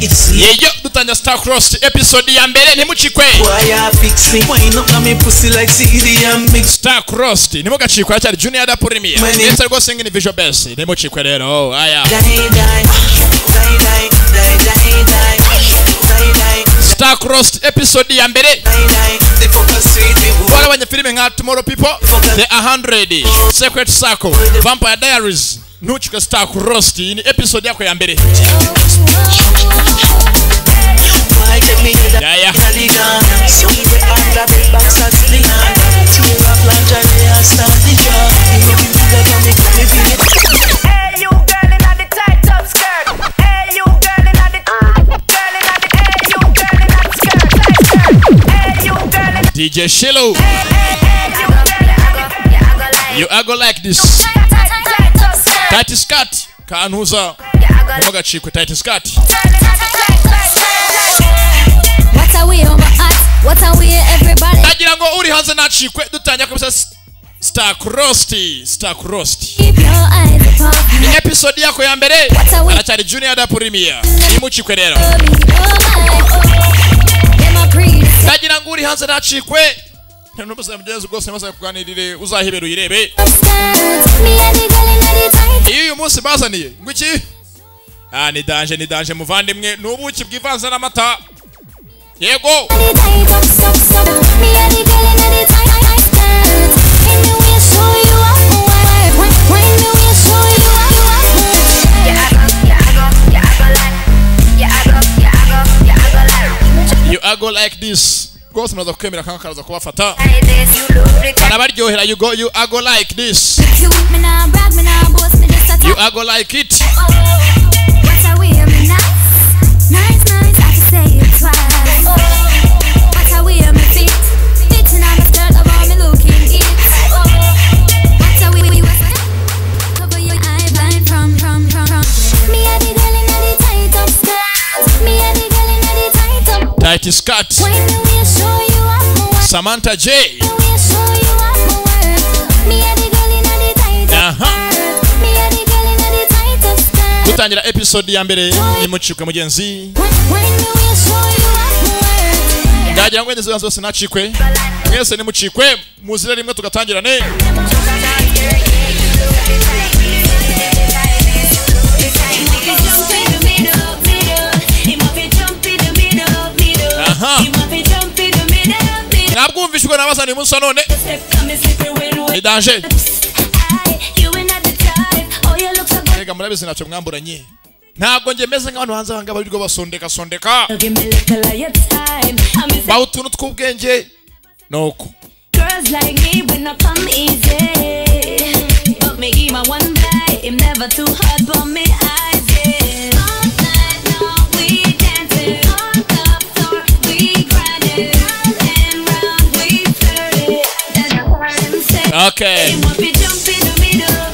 yeyo dutanya Star Cross episode ya mbere ntimucikwe Star Cross ntimugacikwe cyari Junior da Premier ndetse rwose ngini Visual Best ntimucikwe rero aya Star Cross episode ya mbere wala abanyafilime nka Tomorrow People, The 100, Secret Circle, Vampire Diaries nuchika Star Cross ni episode yako ya mbere yeah. DJ Shiloh, you are go like this. Tight skirt, Kanuza. Moga chikwe tight skirt. What are we on my ass? What are we everybody? Nagira ngo uri hanze na chikwe dutanya kabisa Star Cross. Keep your eyes upon me. Ni episode yako ya mbere. Anachari Junior da Premier. Imuchikwe rero. Nagira ngo uri hanze na chikwe. Nubasa mjezo gose masa kuganirire uzahibero yirebe. Iyo umunsi bazaniye ngwiki? Ni danje muvandimwe nubuki bwivanze n'amata. Yego. You are go like this. Gose mnaza kwemera kanga karaza kubafata. Anabaryohera you are go like this. You are go like it. What are we nice, I can say it twice. What are we feet? Fitting on my skirt about me looking it. What are we cover your eye blind from. Me and the girl in the tight up skirt. Me and the girl in the tight up tight skirt. Samantha J. Gutangira episode ya mbere ni mucikwe mugenzi. Ndagira ngo neze zose nacikwe. Mwese ni mucikwe muzire rimwe tugatangirane. Nabwumvishwe nabasani munsi none. Ni danger. Ega murabizi nacho mwamburanye. Ntabwo nge meze nk'abantu hanze hanga barirwo basondeka. Bawutuntu tw'ubwenge. Noko. Girls like me when I come easy. But me give my one bite, I'm never too hard for me eyes. All night long we dancing on the floor, we grinding round and round, we flirting. Then I heard him say, okay. He want me jump in the middle.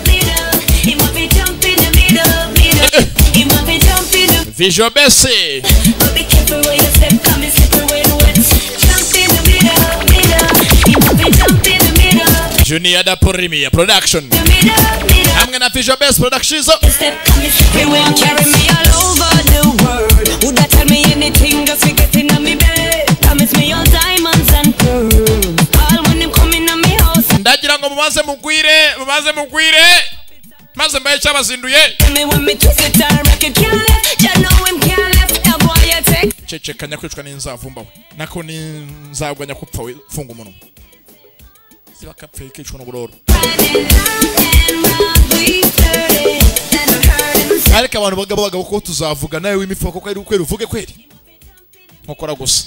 He want me jump in the middle. He want me jump in the Visual Best. But be careful where you step, come and slip away the wet. Jump in the middle. He want me jump in the middle. Junior da Premier Production. I'm gonna Visual Best Production. Step, come and slip away and carry me all over the world. Would that tell me anything just we get in on me bed? Promise me all diamonds and pearls. All when them coming on me house. Ndagira ngo mumaze mugwire. Maze mbaye cyabazinduye. Me when me twist it and rock it can't left. You know him can't left. A boy you take. Ceceka nyakwicwa n'inzavumba we. Nako ni nzagwa nyakupfa we funga umuntu. Siba kapfe kicwa n'uburoro. Ariko abantu bagabo ko tuzavuga nawe w'imifuko ko kweri ukweri uvuge kweri. Nkokora gusa.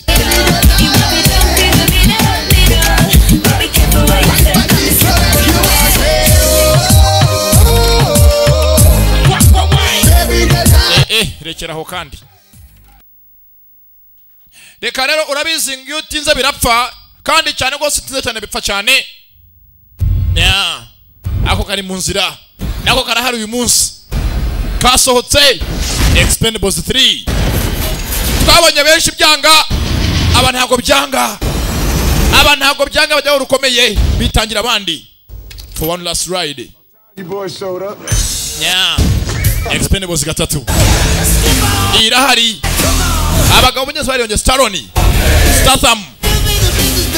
Rekeraho kandi. Reka rero urabizi ngo utinze birapfa kandi cyane gose utinze cyane bipfa cyane. Ako kari mu nzira. Nako karahari uyu munsi. Kasohotse Expendables 3. Twabonye benshi byanga. Aba ntago byanga bajya urukomeye bitangira abandi. For one last ride. You boys showed up. Expendables 3. Irahari. abagabo mugenzi bariyonge Stallone Statham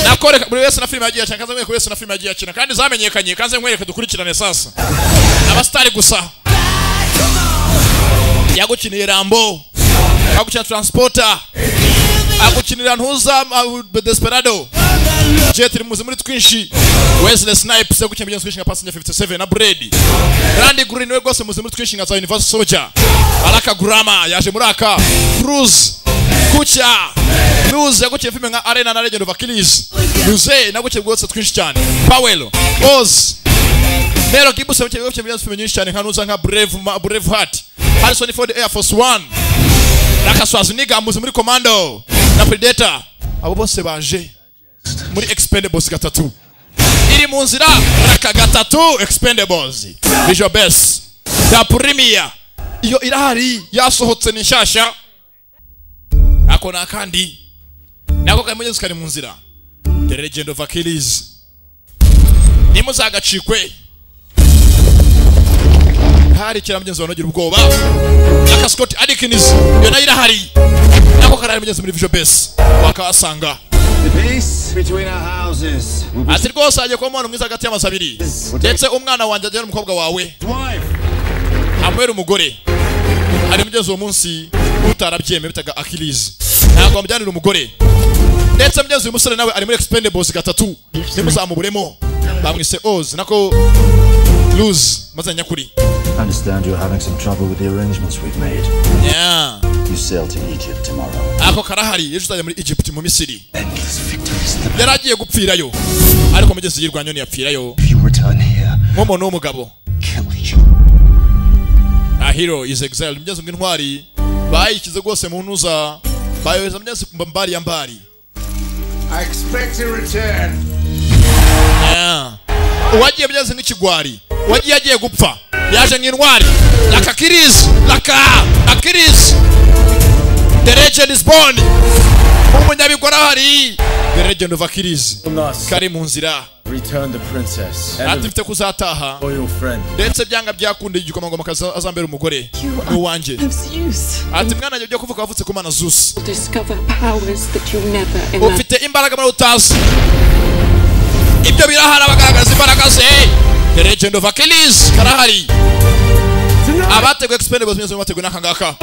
nakoreka buri wese na filime yagiye cyane kanze nkwereke wese na filime yagiye cyane kandi zamenyekanye kanze nkwereke dukurikirane sasa abastari gusa yagukiniye Rambo yagukina Transporter agukinira ntuza Desperado Jet iri muzi muri twinshi Wesley Snipes yagukina mugenzi twinshi nka Passenger 57 na Brady Randy Green we gose muzi muri twinshi nka Universal Soldier Alaka Grama yaje muri aka Cruise Kucha Luz yagukina filime nka Arena na Legend of Achilles Luze nagukina gose twinshi cyane Powell Oz Mero Gibson yagukina filime nyinshi cyane nka nuza nka Brave Heart Harrison Ford Air Force One Raka Schwarzenegger muzi muri Commando na Predator abo bose baje muri Expendables 3 iri mu nzira Raka 3 Expendables Visual Base da Premier iyo irahari yasohotse ni nshasha akona kandi nako kayimugeze kari mu nzira The Legend of Achilles nimuzagacikwe hari kira mugenzi wanogira ubwoba Aka Scott Adkins yo nayo irahari nako karari mugenzi muri Visual Base wakasanga The peace between our houses. ati rwose agiye kuba umuntu mwiza hagati y'amazu abiri ndetse umwana wanjye ajyana umukobwa wawe Wife. amwera umugore ari mugenzi uwo munsi utarabyeme bitaga Achilles ntabwo amujyanira umugore ndetse mugenzi uyu musore nawe ari muri Expendables 3 nimuzamuburemo bamwise Oz nako Luz mazanya kuri I understand you're having some trouble with the arrangements we've made. yeah You sail to Egypt tomorrow. ako karahari yejo uzajya muri Egypt mu Misiri Endless victories. yaragiye gupfirayo ariko mugezi yirwanyo ni yapfirayo If you return here, nk'umuntu w'umugabo kill you. a hero is exiled mugezi ng'intwari bayikize rwose mu ntuza bayoheza mugezi mbari ya mbari I expect a return. yeah uwagiye mugezi nk'ikigwari uwagiye agiye gupfa yaje nk'intwari Laka Achilles The Legend is born umunyabigora hari The Legend of Achilles kari mu nzira Return the princess ati and mfite kuzataha a loyal friend. ndetse byanga byakundiye igikomangoma azambera umugore n'uwanjye of Zeus ati mwana wanjye ujya kuvuga wavutse ku mana Zeus will discover powers that you never imagined. ufite imbaraga muri utazi ibyo birahari abagaragaza imbaraga ze The Legend of Achilles karahari abateguye Expendables mugenzi bateguye n'akangaka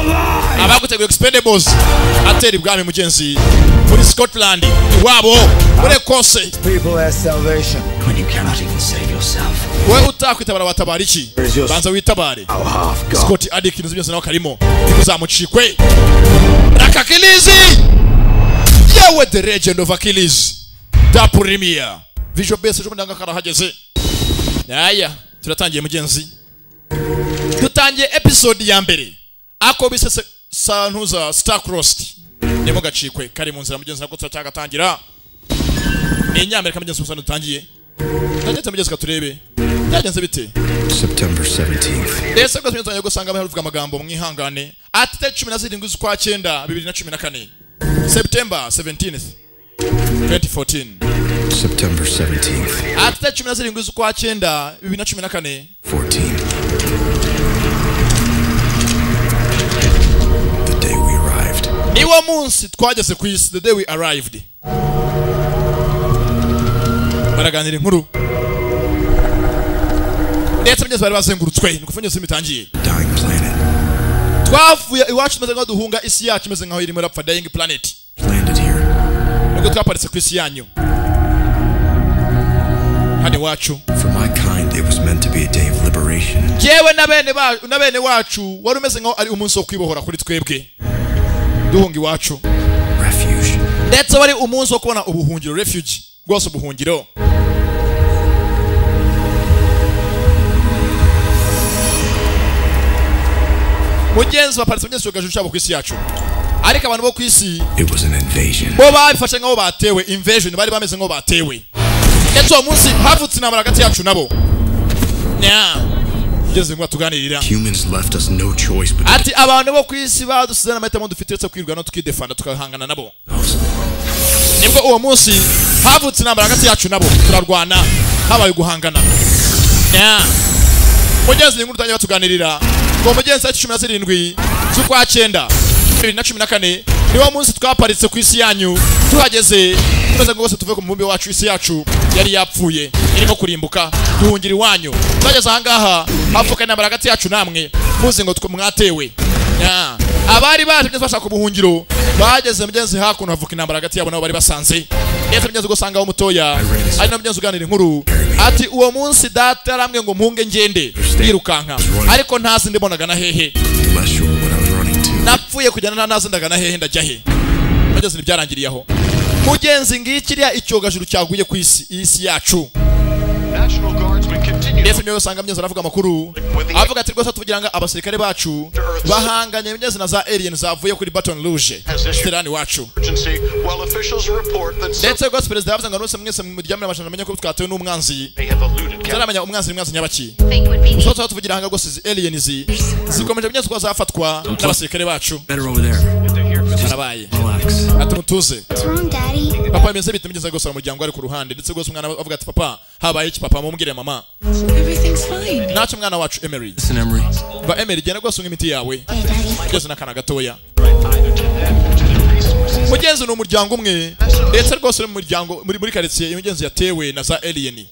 abaguteguye Expendables atera ibwami mugenzi muri Scotland iwabo muri Ecosse People have salvation. When you cannot even save yourself. we utakwitabara watabara iki banza witabare Our half God. Scott Adkins byose nawe karimo ntimuzamucikwe Raka Achilles yewe The Legend of Achilles da Premier Visual Base ejo ndanga karahageze yaya turatangiye mugenzi dutangiye episode ya mbere ako bise santuza Starcrossed nimo gacikwe kari mu nzira mugenzi nako turatangira ni Nyamerika mugenzi musana dutangiye ndageze mugenzi katurebe byagenze bite September 17th. ndetse rwose mugenzi gusanga bavuga amagambo mwihangane ati 17 z'ukwa 9 2014 September 17th 2014 September 17th. ati 17 z'ukwa 9 2014 14. The day we arrived. niwo munsi twageze ku isi the day we arrived baraganira inkuru ndetse mugenzi bari bazengurutswe ni kufunye se mitangiye Dying planet. twavuye iwacu tumeze nkaho duhunga isi yacu imeze nkaho irimo rapfa dying planet Landed here. nubwo twaparitse ku isi yanyu hano iwacu For my kind, it was meant to be a day of liberation. yewe na bene wacu wari umeze nkaho ari umunsi wo kwibohora kuri twebwe duhunga iwacu Refuge. ndetse wari umunsi wo kubona ubuhungiro refuge rwose ubuhungiro mugenzi baparitse mugenzi wogajuru cyabo ku isi yacu ariko abantu bo ku isi It was an invasion. bo babifashe nkaho batewe invasion bari bameze nkaho batewe ndetse uwo munsi havutse intambara hagati yacu nabo ugeze ngo tuganirira Humans left us no choice but ati abantu bo ku isi badusize n'amahitamo dufite uretse kwirwanaho tukidefanda tukahangana nabo nibwo uwo munsi havutse intambara hagati yacu nabo turarwana habaye guhangana mugenzi inkuru utangiye batuganirira ngo mugenzi wa 17 z'ukwa 9 2014 niwo munsi twaparitse ku isi yanyu tuhageze tumaze ngo bose tuve ku mubumbe wacu isi yacu yari yapfuye irimo kurimbuka duhungira iwanyu twageze ahangaha hafuka intambara hagati yacu namwe muzi ngo mwatewe abari baje bashaka ku buhungiro bageze mugenzi hakuno havuka intambara hagati yabo nabo bari basanze ndetse mugenzi gusanga wo mutoya ari no mugenzi uganira inkuru ati uwo munsi data yaramwe ngo mpunge ngende yirukanka ariko ntazi ndibonaga na hehe napfuye kujyana ntazi ndagana hehe ndajya he mugenzi nibyarangiriye aho mugenzi ngikiriya icyogajuru cyaguye ku isi yacu ndetse niyo usanga mugenzi aravuga amakuru avuga ati rwose tuvugira ngo abasirikare bacu bahanganye mugenzi na za alien zavuye kuri Baton Rouge siterani wacu ndetse rwose perezida yavuze ngo nose mwese muryamira amashanyarazi amenye ko twatewe n'umwanzi zaramenya umwanzi nyabaki so tuvugira ngo rwose alien zikomeje mugenzi ko zafatwa n'abasirikare bacu arabaye atumutuze papa yemeze bite mugenzi rwose umuryango ari ku ruhande ndetse rwose umwana avuga ati papa habaye iki papa mumbwire mama Everything's fine. nacho mwana wacu Emery ba Emery genda rwose imiti yawe byose nakana gatoya mugenzi n'umuryango umwe ndetse rwose mu muryango muri quartier umugenzi yatewe na za alien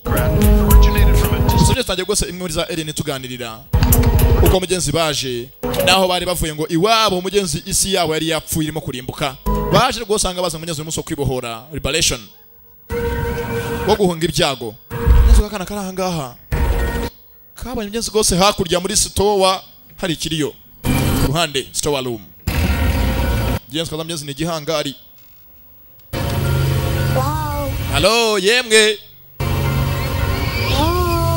Suje tangiye rwose imwe muri za alien tuganirira uko mugenzi baje naho bari bavuye ngo iwabo mugenzi isi yabo yari yapfuye irimo kurimbuka baje rwose anga baza mugenzi umunsi wo kwibohora liberation wo guhunga ibyago mugenzi kana karahangaha kabanye mugenzi rwose hakurya muri store hari ikiriyo ruhande store room mugenzi kaza mugenzi ni gihangari Hello yemwe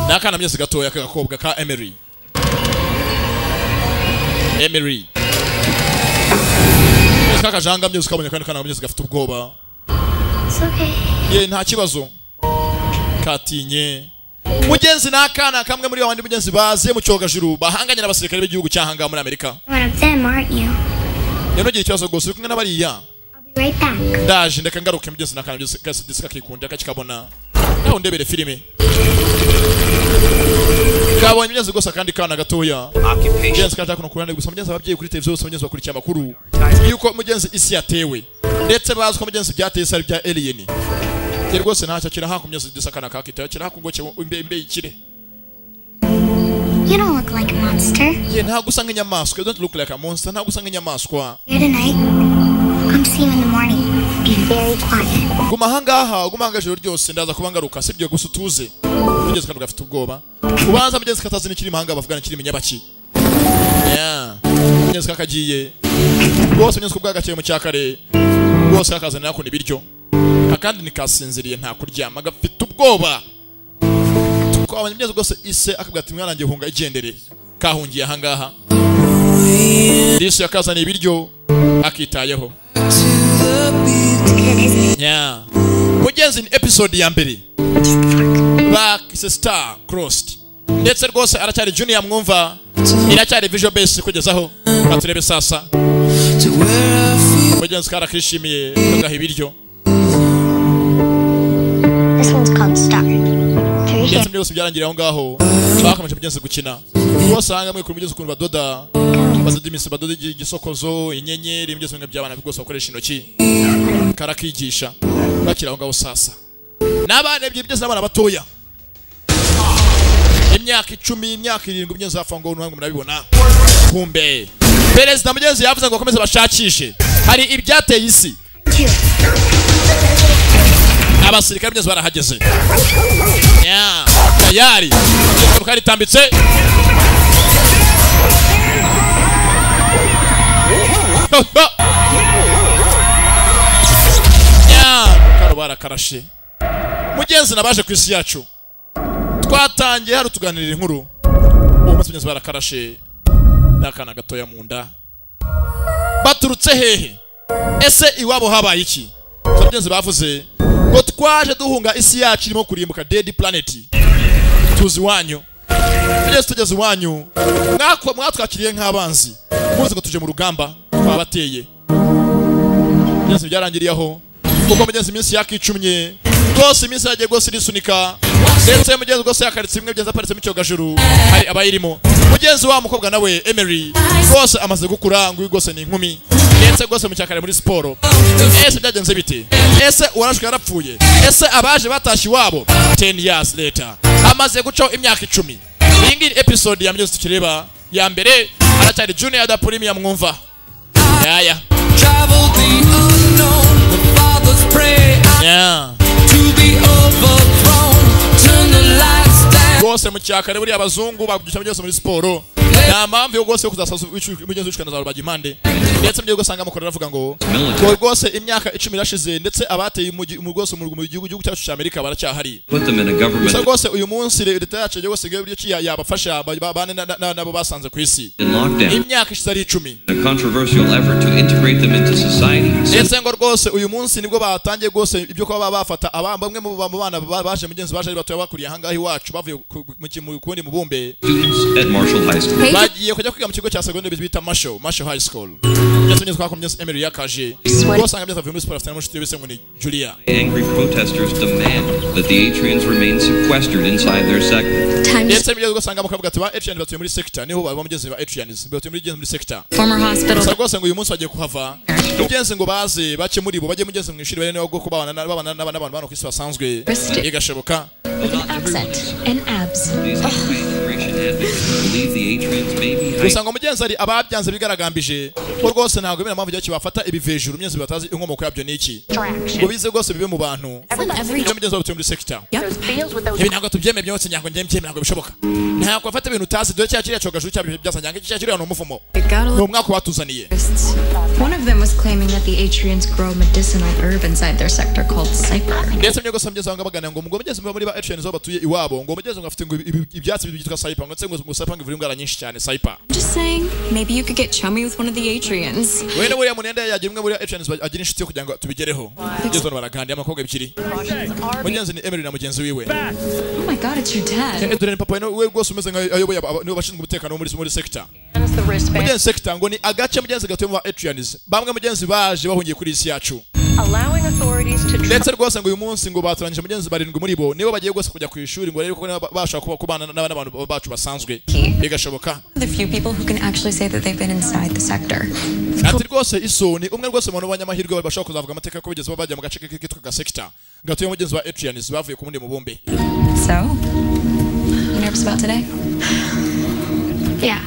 nakana mugenzi gatoya kagakobwa ka Emery Kaka janga mugenzi kabonye kandi kana mugenzi gafite ubwoba ye nta kibazo katinye mugenzi nakana kamwe muri abandi mugenzi baze mu cyogajuru bahanganye n'abasirikare b'igihugu cyahanga muri Amerika Yano gihe cyazo gose kumwe n'abariya ndaje ndeka ngaruke mugenzi nakana mugenzi kasika kikunda kikabona naho ndebere filime kabonye mugenzi gose kandi kana gatoya mugenzi kata kuno kurande gusa mugenzi ababyeyi kuri televiziyo bose mugenzi bakurikiye amakuru yuko mugenzi isi yatewe ndetse bazi ko mugenzi byateye sari bya alien Kiri rwose ntacyo kira hakumyeze disakana kakita kira hakungoke imbe ikire You don't look like a monster. Ye ntago usanga inyamaswa. You don't look like a monster. Ntago usanga inyamaswa. Here tonight. Come see you in the morning. Be very quiet. Guma hanga joro ryose ndaza kubangaruka sibyo gusa utuze. Mugeze kandi gafite ubwoba. Ubanza mugeze katazi n'ikiri mahanga bavugana kiri minyabaki. Yeah. Mugeze kakagiye. Bose mugeze kubwagakiye mu cyakare. Bose akazanira ko nibiryo. Akandi nikasinziriye nta kuryama gafite ubwoba. Kwa abanyamyezi gose ise akabwa ati mwana ngiye hunga igendere kahungiye ahangaha Yesu yakazana ibiryo akitayeho nya mugenzi ni episode ya mbere back star crossed ndetse rwose aracyari junior mwumva iracyari visual base kugezaho baturebe sasa mugenzi karakishimiye kagaha ibiryo This one's called Star. Ndetse byose byarangira aho ngaho bakomeje mugenzi gukina bose hanga mwe kuri mugenzi ukuntu badoda badoda imisi badoda igisokozo inyenyeri mugenzi bimwe by'abana bigose bakoresha intoki karakigisha bakira aho ngaho sasa n'abana by'ibyo n'abana batoya imyaka 10 imyaka 7 mugenzi hafa ngo n'umwe murabibona kumbe perezida mugenzi yavuze ngo bakomeze bashakishe hari ibyateye isi abasirikare mugenzi barahageze ya tayari kari tambitse ya karubara karashe mugenzi nabaje ku isi yacu twatangiye hari tuganirira inkuru uwo mugenzi barakarashe nakana gatoya mu nda baturutse hehe ese iwabo habaye iki mugenzi bavuze ngo twaje duhunga isi yacu irimo kurimbuka dead planet tuzi wanyu tugeze wanyu mwatwakiriye nk'abanzi muzi ngo tuje mu rugamba twabateye mugenzi byarangiriye aho kuko mugenzi iminsi yakicumye rwose iminsi yagiye rwose irisunika ndetse mugenzi rwose yakaritse imwe mugenzi aparitse mu cyogajuru hari abayirimo mugenzi wa mukobwa nawe Emery rwose amaze gukura ngo rwose ni inkumi ndetse rwose mu cyakare muri siporo. Ese byagenze bite? Ese uwarashwe yarapfuye? Ese abaje batashye iwabo 10 years later amaze gucaho imyaka 10. Iyi ngiyi episode ya mbyose tukireba ya mbere aracyari Junior da Premium mwumva. Yaya. Travel the unknown, the Father's prayer. Yeah. To be overthrown, turn the lights down. Rwose mu cyakare buri abazungu babyuka byose muri siporo. Nta mpamvu yo rwose kuzasaza umugenzi w'ishikana za Rubaga impande. Ndetse mubyo gusanga amakuru aravuga ngo rwose imyaka 10 irashize ndetse abateye mu rwose mu gihugu cyacu cya Amerika baracyahari. So rwose uyu munsi leta yacu rwose ngiye buryo yabafasha bane nabo basanze ku isi. Imyaka ishize ari 10. A controversial effort to integrate them into society. Ndetse ngo rwose uyu munsi nibwo batangiye rwose ibyo kuba bafata bamwe mu bana baje mugenzi baje batoya bakuriye ahangaha iwacu bavuye mu kundi mubumbe. At Marshall High School. Bagiye kujya kwiga mu kigo cya segonderi bita Marshall High School. Ndetse nyine twakomye Emery yakaje. Rwose anga byavuye muri sport afite n'umushiti wese ngo ni Julia. Angry protesters demand that the Atrians remain sequestered inside their sector. Ndetse mbiye gusanga mukavuga ati ba Atrians batuye muri sector niho baba mugeze ba Atrians batuye muri sector. Former hospital. So rwose ngo uyu munsi bagiye kuhava. Mugenzi ngo baze bace muri bo bagiye mugeze mu ishuri bane no go kubana n'abantu bano kwisi basanzwe. Igashoboka. With an accent and abs. Gusa ngo mugenzi ari ababyanze bigaragambije ko rwose ntabwo bina mpamvu cyo bafata ibivejuru mugenzi batazi inkomoko yabyo niki ngo bize rwose bibe mu bantu ibyo mugenzi wabo muri sector ibi ntabwo tubyemeye byose nyango njye ntabwo bishoboka ntabwo bafata ibintu utazi dore cya kiriya cyogajuru cyabyo byasanyanga iki cyakiriya no muvumo no mwako batuzaniye. One of them was claiming that the Atrians grow medicinal herb inside their sector called cyper. Ndetse mwe gose mugeze bagana ngo mugomegeze muri ba Atrians zo batuye iwabo ngo mugeze ngo afite ngo ibyatsi byitwa cyper ngo tse ngo cyper ngo ivura indwara nyinshi cyane cyper. Just saying, maybe you could get chummy with one of the Atrians. Wene buriya munenda yagira umwe muri Atrians agira inshuti yo kugira ngo tubigereho. Ngeze baragandi amakobwa bikiri. Mugenzi ni Emery na mugenzi wiwe. Oh my god, it's your dad. Dore papa we rwose umeze nka ayoboye nibo bashinzwe umutekano muri sector. Mugenzi sector ngo ni agace mugenzi gatuye mu Atrians. Bamwe mugenzi baje bahungiye kuri isi yacu. Allowing authorities to ndetse rwose ngo uyu munsi ngo baturangije mugenzi barindwi muri bo nibo bagiye rwose kujya ku ishuri ngo rero ko bashaka kuba kubana n'abantu bacu basanzwe bigashoboka. The few people who can actually say that they've been inside the sector. Ati rwose isoni umwe rwose mu banyamahirwe bashaka kuzavuga amateka ko bigeze bajya mu gace kitwa ga sector gatuye mugenzi wa Atrians bavuye ku mundi mubumbe. So, you nervous about today? Yeah,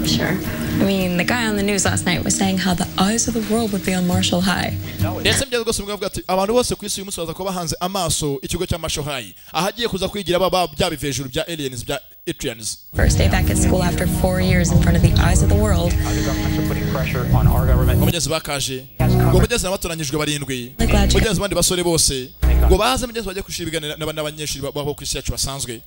sure. I mean, the guy on the news last night was saying how the eyes of the world would be on Marshall High. Ndetse mbyeze rwose mwavuga ati abantu bose ku isi uyu munsi baza kuba hanze amaso ikigo cya Marshall High ahagiye kuza kwigira baba byabivejuru bya aliens bya Atrians. First day back at school after 4 years in front of the eyes of the world. Mugenzi bakaje ngo mugenzi nabatoranyijwe barindwi mugenzi bandi basore bose ngo baze mugenzi bajye kushira ibiganiro n'abanyeshuri babo ku isi yacu basanzwe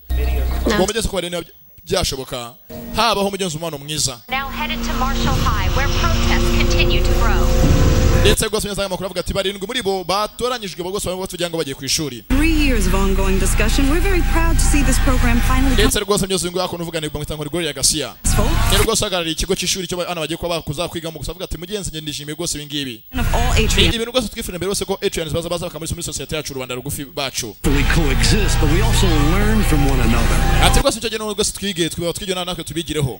ngo mugenzi ko barene byashoboka habaho mugenzi umwana mwiza. Now headed to Marshall High where protests continue to grow. Ndetse rwose mugenzi amakuru avuga ati barindwi muri bo batoranyijwe rwose babo tugira ngo bagiye ku ishuri. 3 years of ongoing discussion. We're very proud to see this program finally. Ndetse rwose mugenzi ngo yakonu uvugana ngo mwitango Gloria Garcia. Ni rwose agarariye ikigo cy'ishuri cyo ana bagiye kuba kuzakwigamo gusa avuga ati mugenzi nge ndishimiye rwose ibingibi. Ibintu rwose twifurira mbere rwose ko Atrians baza bakamuri muri society yacu Rwanda rugufi bacu. We coexist, but we also learn from one another. Ati rwose icyo geno rwose twigire natwe tubigireho.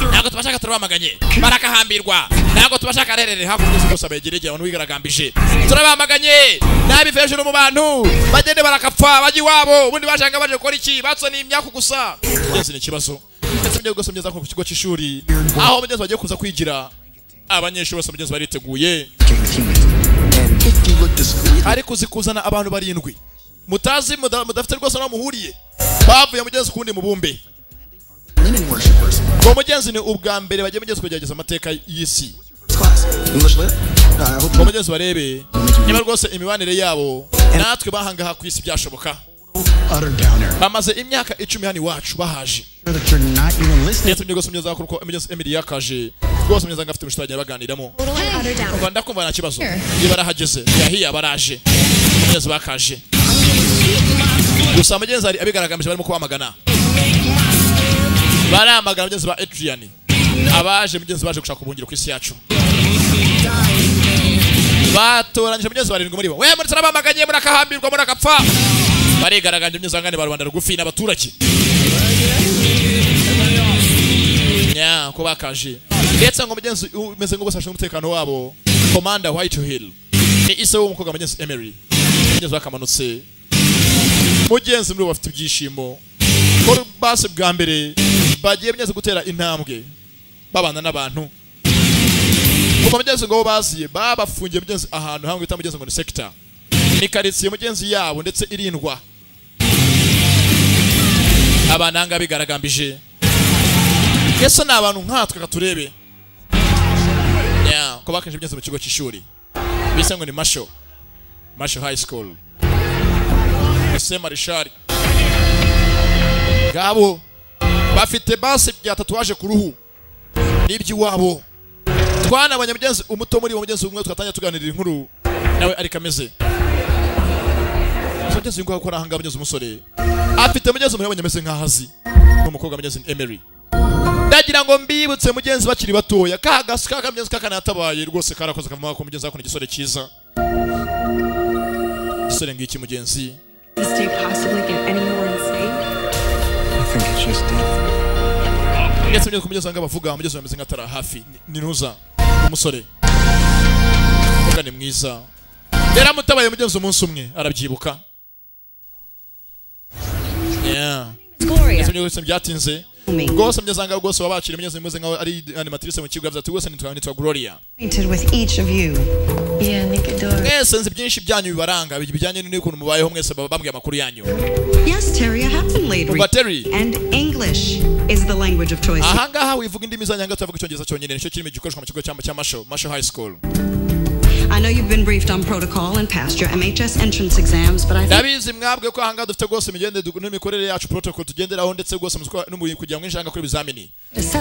Ntabwo tubashaka turabamaganye barakahambirwa ntabwo tubashaka rerere hakurya rwose abegereye abantu bigaragambije turabamaganye nabiveje no mu bantu bagende barakapfa baji wabo ubundi bashanga baje gukora iki batsoni imyaka gusa byose ni kibazo. Ndetse mujye rwose mugeza ku kigo cy'ishuri aho mugeze bagiye kuza kwigira abanyeshuri bose mugeze bariteguye ariko zikuzana abantu barindwi mutazi mudafite rwose no muhuriye bavuye mugeze kundi mubumbe. Ngo mugenzi ni ubwa mbere bagiye mugeze kugerageza amateka y'isi ngo mugenzi barebe niba rwose imibanire yabo natwe bahangaha ku isi byashoboka. Bamaze imyaka 10 hano iwacu bahaje ndetse rwose mugeze ko mugenzi Emery yakaje rwose mugeze ngafite umushitanye baganiramo ngo ndakumva nta kibazo niba arahageze yahiye baraje mugeze bakaje gusa mugenzi ari abigaragambije barimo kubamagana baramagana mugenzi ba Atrian abaje mugenzi baje gushaka ubungiro ku isi yacu batoranyije mugenzi barindwi muri bo we muri turabamaganye murakahambirwa murakapfa barigaragambye mugenzi ngane ba Rwanda rugufi n'abaturage nya ko bakaje ndetse ngo mugenzi umeze ngo gusasha umutekano wabo Commander Whitehill ni ise wo mukobwa mugenzi Emery mugenzi bakamanutse mugenzi muri bafite ibyishimo ko base bwa mbere bagiye mugenzi gutera intambwe babana n'abantu kuko mugenzi ngo baziye babafungiye mugenzi ahantu hamwe bita mugenzi ngo ni sector ni karitsiye mugenzi yabo ndetse irindwa abananga bigaragambije Yesu na abantu nkatwe katurebe ko bakenje mugenzi mu kigo cy'ishuri bisa ngo ni Marshall High School ese Marishari gabo bafite base bya tatuwaje ku ruhu n'iby'iwabo twanabanye mugenzi umuto muri mugenzi umwe twatanya tuganirira inkuru nawe ari kameze mugenzi ngo akora hanga mugenzi umusore afite mugenzi umwe meze nkahazi n'umukobwa mugenzi Emery ndagira ngo mbibutse mugenzi bakiri batoya kagasuka mugenzi kakanatabaye rwose karakoze kavuma ko mugenzi akora igisore cyiza gisore ngiki mugenzi Does Dave possibly get anywhere insane? I think it's just deep. ndetse mugenzi kumugeza ngo bavuga mugenzi bameze nkatara hafi ni ntuza umusore muga ni mwiza rero mutabaye mugenzi umunsi umwe arabyibuka ndetse byatinze Gose mjezanga gose wabachiri mnyezi mweze ngawe ari animatrice mu kigo yavuze gose nitwa Gloria. With each of you. Yeah, Nikodor. Mwese nzi byinshi byanyu bibaranga bijyanye n'ukuntu mubayeho mwese bambwiye amakuru yanyu. Yes, Terry, I have been laid. And English is the language of choice. Ahangaha wivuga indimi zanyanga tuvuga icyongereza cyonyine nicyo kirimo gikoreshwa mu kigo cya Marshall High School. I know you've been briefed on protocol and passed your MHS entrance exams, but I think Dabizi mwabwe ko hanga dufite gose migende n'imikorere yacu protocol tugenderaho ndetse gose n'umuyi kugira ngo inshanga kuri bizamini.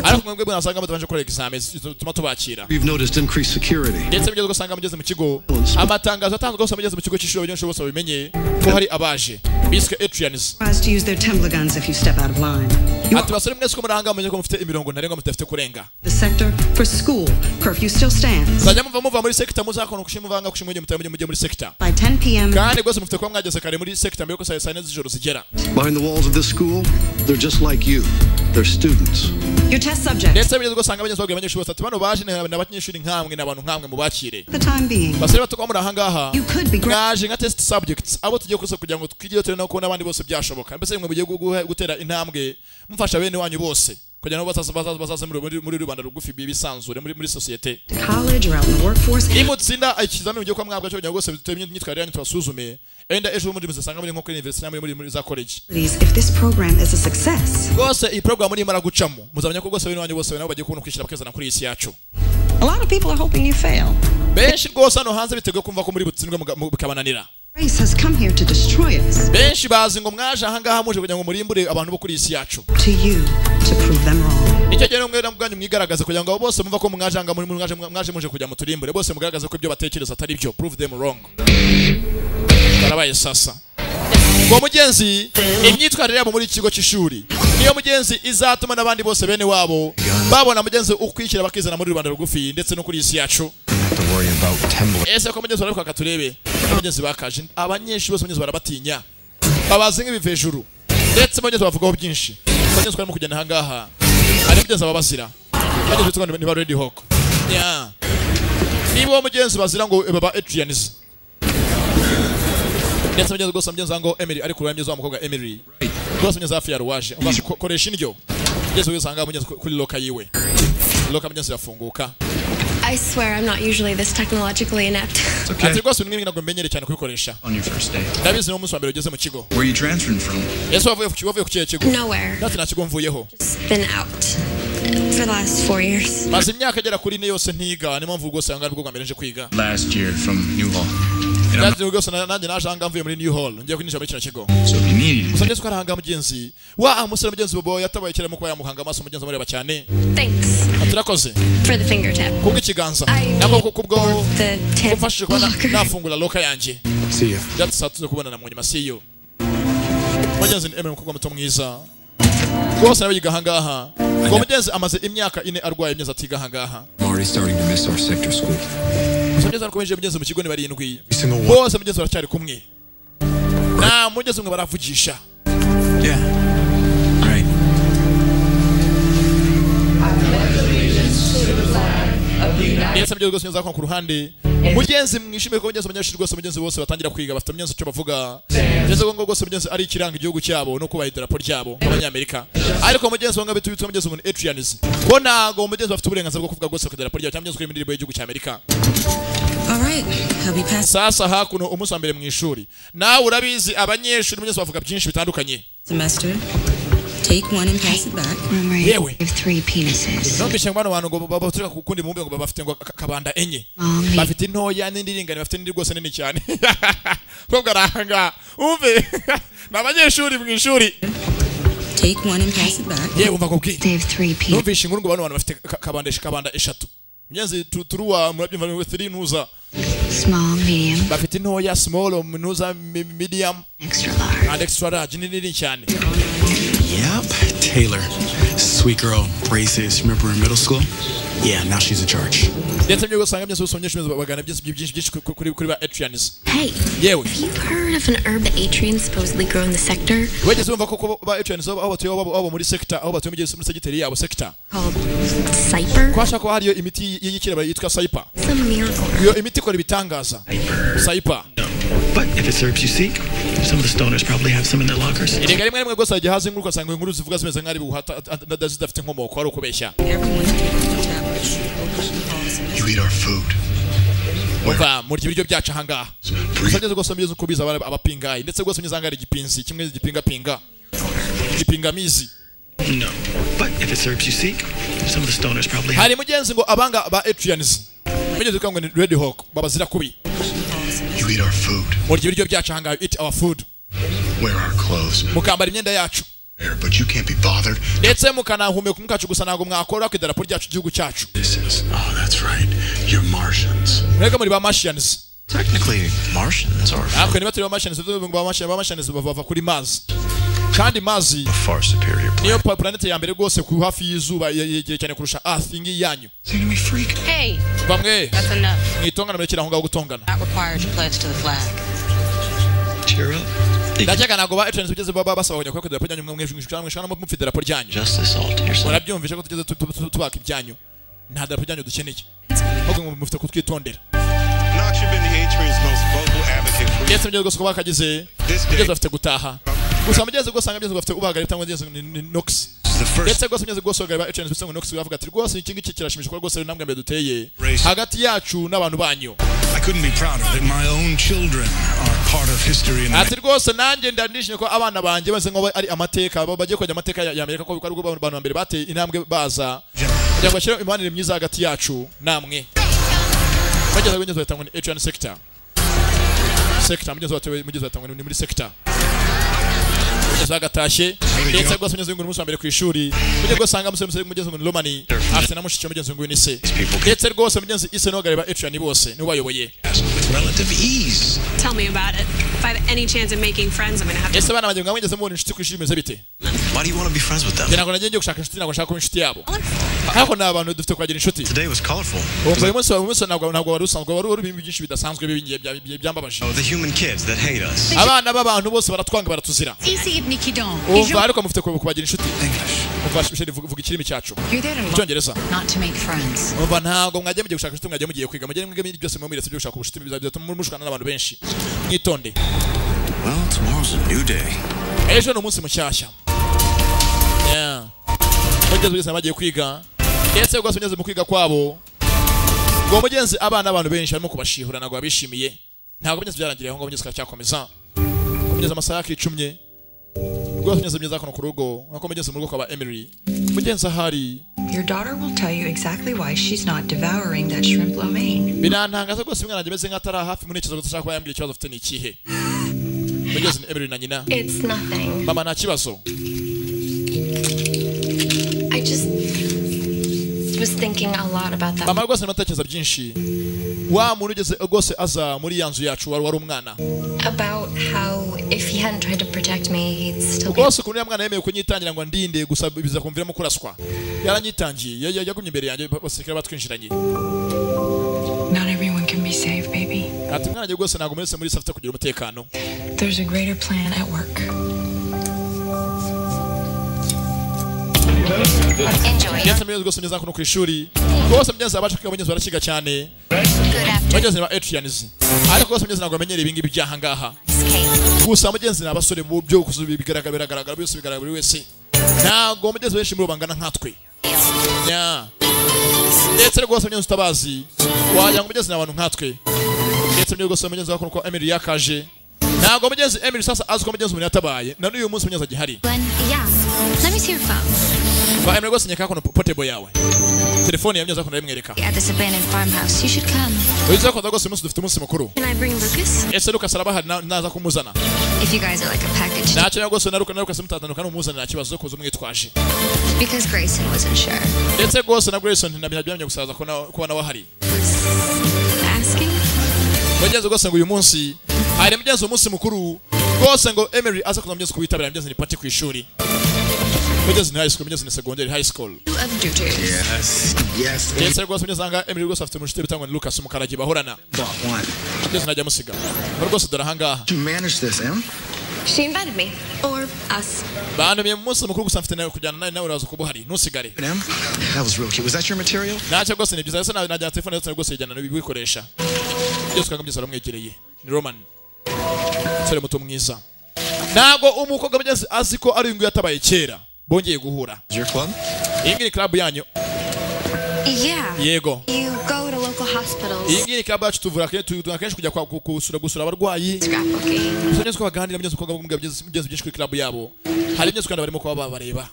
Ariko mwebwe bwasanga batabanje gukora exams tuma tubakira. We've noticed increased security. Ndetse bigeze gusanga mugeze mu kigo amatangazo atanzwe gose mugeze mu kigo cy'ishuri byinshi bose babimenye ko hari abaje biswe Atrians. To use their Temple guns if you step out of line. Ati basore mwese ko muranga mumenye ko mufite imirongo ntarengwa mutafite kurenga. The sector for school curfew still stands. Zajya muva muri sector muzakona kushimuvanga kushimuje mutaye mujye muri sector. By 10 p.m. kandi gose mufite ko mwageze kare muri sector mbere ko saa 4 z'ijoro zigera. Behind the walls of this school, they're just like you. They're students. Your test subjects. Ndetse bigeze gusanga abanyeshuri babwiye abanyeshuri batatu bano baje n'abanyeshuri nkamwe n'abantu nkamwe mubakire. The time being. Basore batuko muri ahangaha. You could be ngaje nka test subjects abo tugiye kuza kugira ngo twigiye turi no kubona abandi bose byashoboka. Mbese mwe bugiye gutera intambwe mufasha bene wanyu bose. Kugira ngo bazaza muri rubanda rugufi bisanzure muri societe. College or out in the workforce. Nimutsinda ikizamini ugiye kwa mwabwa cyo gose bitemye imyitwarire yanyu tubasuzume. Enda ejo muri muzasanga muri nko kuri university namwe muri za college. If this program is a success. Gose iyi program muri mara gucamo muzamenya ko gose bene wanyu bose nabo bagiye kubona kwishira bakezana kuri isi yacu. A lot of people are hoping you fail. Benshi gose no hanze biteguye kumva ko muri butsindwe mukabananira. Grace has come here to destroy us. Benshi bazi ngo mwaje ahangaha muje kugira ngo murimbure abantu bo kuri isi yacu. To you to prove them wrong. Icyo gihe mwera muganye mwigaragaza kugira ngo bose mumva ko mwaje anga mwaje muje kujya muturimbure bose mugaragaza ko ibyo batekereza atari byo. Prove them wrong. Karabaye sasa. Ngo mugenzi imyitwarire yabo muri kigo cy'ishuri niyo mugenzi izatuma nabandi bose bene wabo babona mugenzi ukwikira bakizana muri rubanda rugufi ndetse no kuri isi yacu. Ese ko mugenzi barako akaturebe mugenzi bakaje abanyeshuri bose mugenzi barabatinya babaze nk'ibivejuru ndetse mugenzi bavugaho byinshi mugenzi barimo kugenda hangaha ari mugenzi ababazira mugenzi twandi ni ba Red Hawk ya nibo mugenzi bazira ngo baba Atrians ndetse mugenzi gose mugenzi ngo Emery ari kurura mugenzi wa mukobwa Emery gose mugenzi hafi ya ruwaje koresha indyo mugenzi wisanga mugenzi kuri loka yiwe loka mugenzi yafunguka. I swear I'm not usually this technologically inept. It's okay. Ati gose nimwe nagomba menyere cyane kubikoresha. On your first day. Ndabizi no munsi wa mbere ugeze mu kigo. Where are you transferring from? Yesu wavuye ku kigo. Nowhere. Ndati na kigo mvuyeho. Just been out for the last 4 years. Maze imyaka agera kuri ne yose ntiga ni mpamvu gose yanga bwo nje kwiga. Last year from New Hall. Ndati gose nanjye naje hanga mvuye muri New Hall ngiye kwinisha muri kino kigo. So if you need. Usanje twarahanga mugenzi. Wa amusira mugenzi bobo yatabaye kera mu kwa yamuhanga amaso mugenzi mureba cyane. Thanks. Aturakoze. For the finger tap. Kubwo ikiganza. Nako kubwo kumfashije kwa nafungura loka yanjye. See you. Ndati satuze kubona na munyuma see you. Mugenzi ni mukobwa muto mwiza. Gose nabiga hangaha. Ngo mugenzi amaze imyaka 4 arwaye imyezi atiga hangaha. I'm already starting to miss our sector school. Mugenzi arakomeje mugenzi mu kigo ni barindwi. Bose mugenzi baracyari kumwe. Na mugenzi mwe baravugisha. Yeah. Right. ndetse byo rwose nza ku ruhande mugenzi mwishimiye ko mugenzi abanyeshuri rwose mugenzi bose batangira kwiga bafite mugenzi cyo bavuga ndetse ngo rwose mugenzi ari ikiranga igihugu cyabo no kubaha idarapo ryabo abanyamerika ariko mugenzi wanga bitubitwa mugenzi umuntu Adrianis ko nago mugenzi bafite uburenganzira bwo kuvuga rwose ku idarapo ryabo cyangwa mugenzi kuri indirimbo y'igihugu cy'Amerika. Sasa hakuno umunsi wa mbere mu ishuri nawe urabizi abanyeshuri mugenzi bavuga byinshi bitandukanye. Take one and pass it back. Yewe. 3 penises. No bishe ngwana abantu ngo babaturika kukundi mumbe ngo bafite ngo kabanda enye. Bafite intoya n'indiringane bafite n'indi rwose nini cyane. Ko garanga umve n'abanyeshuri mu ishuri. Take one and pass it back. Yewe umva ko bwi. They have 3 penises. No bishe ngo abantu bafite kabanda eshatu. Myenzi turuwa murabyumva 3 nuza. Small, medium. Bafite intoya small, nuza medium, extra large. And extra large nini cyane. Yep, Taylor. Sweet girl, braces. Remember in middle school? Yeah, now she's in charge. Ndetse byo gusanga byose usomyeshe bagana byinshi kuri ba Adrianis. Hey. Yewe. Have you heard of an herb that Atrians supposedly grow in the sector? Wegeze umva ko ba Adrianis aho batuye abo muri sector aho batuye mu segiteri yabo sector. Called Cyper. Kwasha ko hariyo imiti y'ikireba yitwa Cyper. Some miracle. Yo imiti ikora ibitangaza. Cyper. But if it's herbs you seek, some of the stoners probably have some in their lockers. Irega rimwe rimwe gose ajya hazi nkuru kasanga inkuru zivuga zimeze nk'ari buhata zidafite inkomoko ari ukubeshya. You eat our food. Umva muri ibiryo byacu ahangaha. Usageze gose mbizo kubiza abapingayi ndetse gose nyizanga ari igipinzi kimwe gipingamizi. No. But if it's herbs you seek, some of the stoners probably have. Hari mugenzi ngo abanga ba Adrianis. Mugenzi ko ngo ni Red Hawk babazira kubi. You eat our food. Muri ibiryo byacu ahangaha eat our food. Wear our clothes. Mukambara imyenda yacu. But you can't be bothered. Ndetse mukanahumeka umukacu gusa nago mwakora ku idarapo ryacu igihugu cyacu. Oh, that's right. You're Martians. Mwega muri ba Martians. Technically, Martians are. Akwe niba turi ba Martians ba Martians bava kuri Mars. Kandi Mars far superior. Niyo planet ya mbere gose ku hafi y'izuba yegereye cyane kurusha Earth ingi yanyu. Hey. Bamwe. That's enough. Mwitongana muri kiraho ngaho gutongana. That requires a pledge to the flag. Cheer up. Ndajyaga nago ba Adrianis bigeze baba basaba kujya kwekudera po ryanyu mwishana mu fidera ryanyu. Justice all to yourself. Murabyumvishe ko tugeze tubaka ibyanyu. Nta darapo ryanyu dukeneye. Ahubwo mufite kutwitondera. Ndetse mugeze gose ko bakagize mugeze bafite gutaha. Gusa mugeze gose anga mugeze bafite ubagari cyangwa mugeze Nox. Ndetse gose mugeze gose bagari ba Adrianis bisa ngo Nox bavuga ati rwose iki ngiki kirashimishije ko rwose nambwe mbere duteye hagati yacu n'abantu banyu. I couldn't be prouder that my own children are part of history. Ati rwose nanjye ndandishije ko abana banjye base ngo ari amateka bagiye kujya amateka ya Amerika ko ari rwo abantu mbere bateye intambwe baza kugira ngo ashyire imanire myiza hagati yacu namwe. Bageze gwenye zatangwa ni Adrian sector. Mugeze batangwa ni muri sector. Zagatashe ndetse rwose mugeze ngo umunsi wa mbere ku ishuri mugeze gusanga musore mugeze ngo Romani afite na mushiki mugeze ngo ni se ndetse rwose mugeze ise no gareba Adrian bose ni wayoboye. Relative ease. Tell me about it. If I have any chance of making friends, I'm going to have to. Ese bana bagenge mwigeze mubona inshuti ku ishuri meze bite? Why do you want to be friends with them? Ngira ngo nagiye gushaka inshuti nako nshaka inshuti yabo. Hako na abantu dufite kwagira inshuti. Today was colorful. Umunsi ntabwo wari usanzwe wari ibintu byinshi bidasanzwe byambabaje. Oh, the human kids that hate us. Abana b'abantu bose baratwanga baratuzira. Easy Nikki Don. Umva ariko mufite kubagira inshuti. Umva shisheri vuga ikirimi cyacu. Cyongereza. Not to make friends. Umva ntabwo mwagiye mugiye gushaka inshuti mwagiye mugiye kwiga mwagiye mwige byose mu miretse byo gushaka ubushuti bizatuma mushukana n'abantu benshi. Mwitonde. Well, tomorrow's a new day. Ejo ni umunsi mushyashya. Yeah. Bageze bagiye kwiga. Ndetse rwose mugeze mu kwiga kwabo. Ngo mugenzi abana abantu benshi barimo kubashihura nago babishimiye. Ntabwo mugeze byarangiriye aho ngo mugeze cyakomeza. Mugeze amasaha y'icumye. Rwose mugeze mugeze kono ku rugo. Nako mugeze mu rugo kwa Emily. Mugenzi ahari. Your daughter will tell you exactly why she's not devouring that shrimp lo mein. Binantangaza rwose umwana ageze nk'atara hafi munekezo gutashaka kuba yambwiye ikibazo afite ni ikihe. Mugeze ni Emily na nyina. It's nothing. Mama nta kibazo. I just was thinking a lot about that. Mama rwose namatekereza byinshi. Wa muntu ugeze rwose aza muri yanzu yacu wari umwana. About how if he hadn't tried to protect me, he'd still be. Rwose kuntu mwana yemeye kunyitangira ngo ndinde gusa biza kumviramo kuraswa. Yaranyitangiye yagumye imbere yanjye basekera batwinjiranye. Not everyone can be safe, baby. Ati mwana rwose ntago mwese muri safite kugira umutekano. There's a greater plan at work. ndetse mugenzi rwose mugeze kuno ku ishuri rwose mugenzi abaje kwiga mugenzi barakiga cyane mugenzi ba Adrians ariko rwose mugenzi ntabwo amenyereye ibingibi by'aha ngaha gusa mugenzi ni abasore mu byo bigaragara byose bigaragara buri wese ntabwo mugenzi benshi muri bangana nkatwe ndetse rwose mugenzi utabazi wajya ngo mugenzi n'abantu nkatwe ndetse mugenzi rwose mugenzi wakuno ko Emily yakaje ntabwo mugenzi Emily sasa azi ko mugenzi umuntu yatabaye na n'uyu munsi mugenzi agihari Let me see your phone. Ba Emily rwose nyaka kono portable yawe telefone yamye zakono yemwereka At this abandoned farmhouse, you should come. Wiza ko rwose umunsi dufite umunsi mukuru Can I bring Lucas? ese Lucas araba naza kumuzana If you guys are like a package. Ntacyo rwose na Lucas mutatandukana umuzana nta kibazo kuzo mwitwaje Because Grayson wasn't sure. ndetse rwose na Grayson ntabyamye gusaza ko nawe hari Asking? mugenzi rwose ngo uyu munsi hari mugenzi umunsi mukuru rwose ngo Emily aza kuza mugenzi kubitabira mugenzi ni party ku ishuri mugenzi ni high school mugenzi ni secondary high school Yes. ndetse rwose mugenzi anga Emily rwose afite umushuti bitangwa ni Lucas Mukaragi bahorana mugenzi najya musiga rwose dore ahangaha You manage this, Em? She invited me. Or us. bantumiye mu munsi mukuru gusa mfite nawe kujyana nawe uraza kuba uhari ntusigare Em? That was real cute. Was that your material? ntacyo rwose ni byiza ese najyana telefone yose rwose yijyana n'ibikoresha byose ukanga byose aramwegereye ni Roman sore muto mwiza ntabwo umukobwa mugenzi azi ko ari ingu yatabaye kera bongeye guhura Your club? iyi ngiyi ni club yanyu Yeah. yego You go to local hospitals. iyi ngiyi ni club yacu tuvura kenshi kujya gusura abarwayi Scrapbooking. gusa neza ko baganira mugenzi ukobwa bumubwira mugenzi byinshi kuri club yabo hari byinshi kandi barimo kuba babareba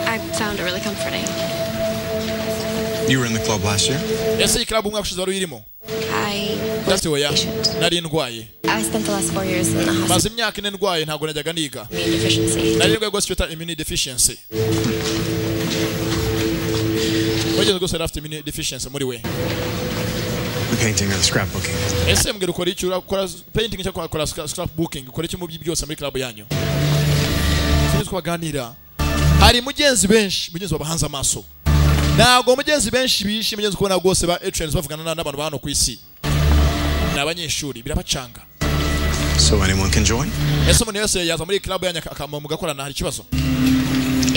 I found it really comforting. You were in the club last year? ese iyi club umwaka ushize wari uyirimo I ndetse oya nari ndwaye I spent the last 4 years in the hospital. maze imyaka ine ndwaye ntabwo najyaga niga Immune deficiency. nari ndwaye rwose bita immune deficiency mugenzi rwose yari afite immune deficiency muri we The painting or the scrapbooking? ese mbwira ukora iki urakora painting cyangwa ukora scrapbooking ukora iki mu byose muri club yanyu sinzi ko baganira hari mugenzi benshi mugenzi wabahanze amaso ntabwo mugenzi benshi bishi mugenzi kubona rwose ba Adrians bavugana n'abantu bano ku isi ni abanyeshuri birabacanga So anyone can join? ese umuntu wese yaza muri club yanyu mugakorana hari ikibazo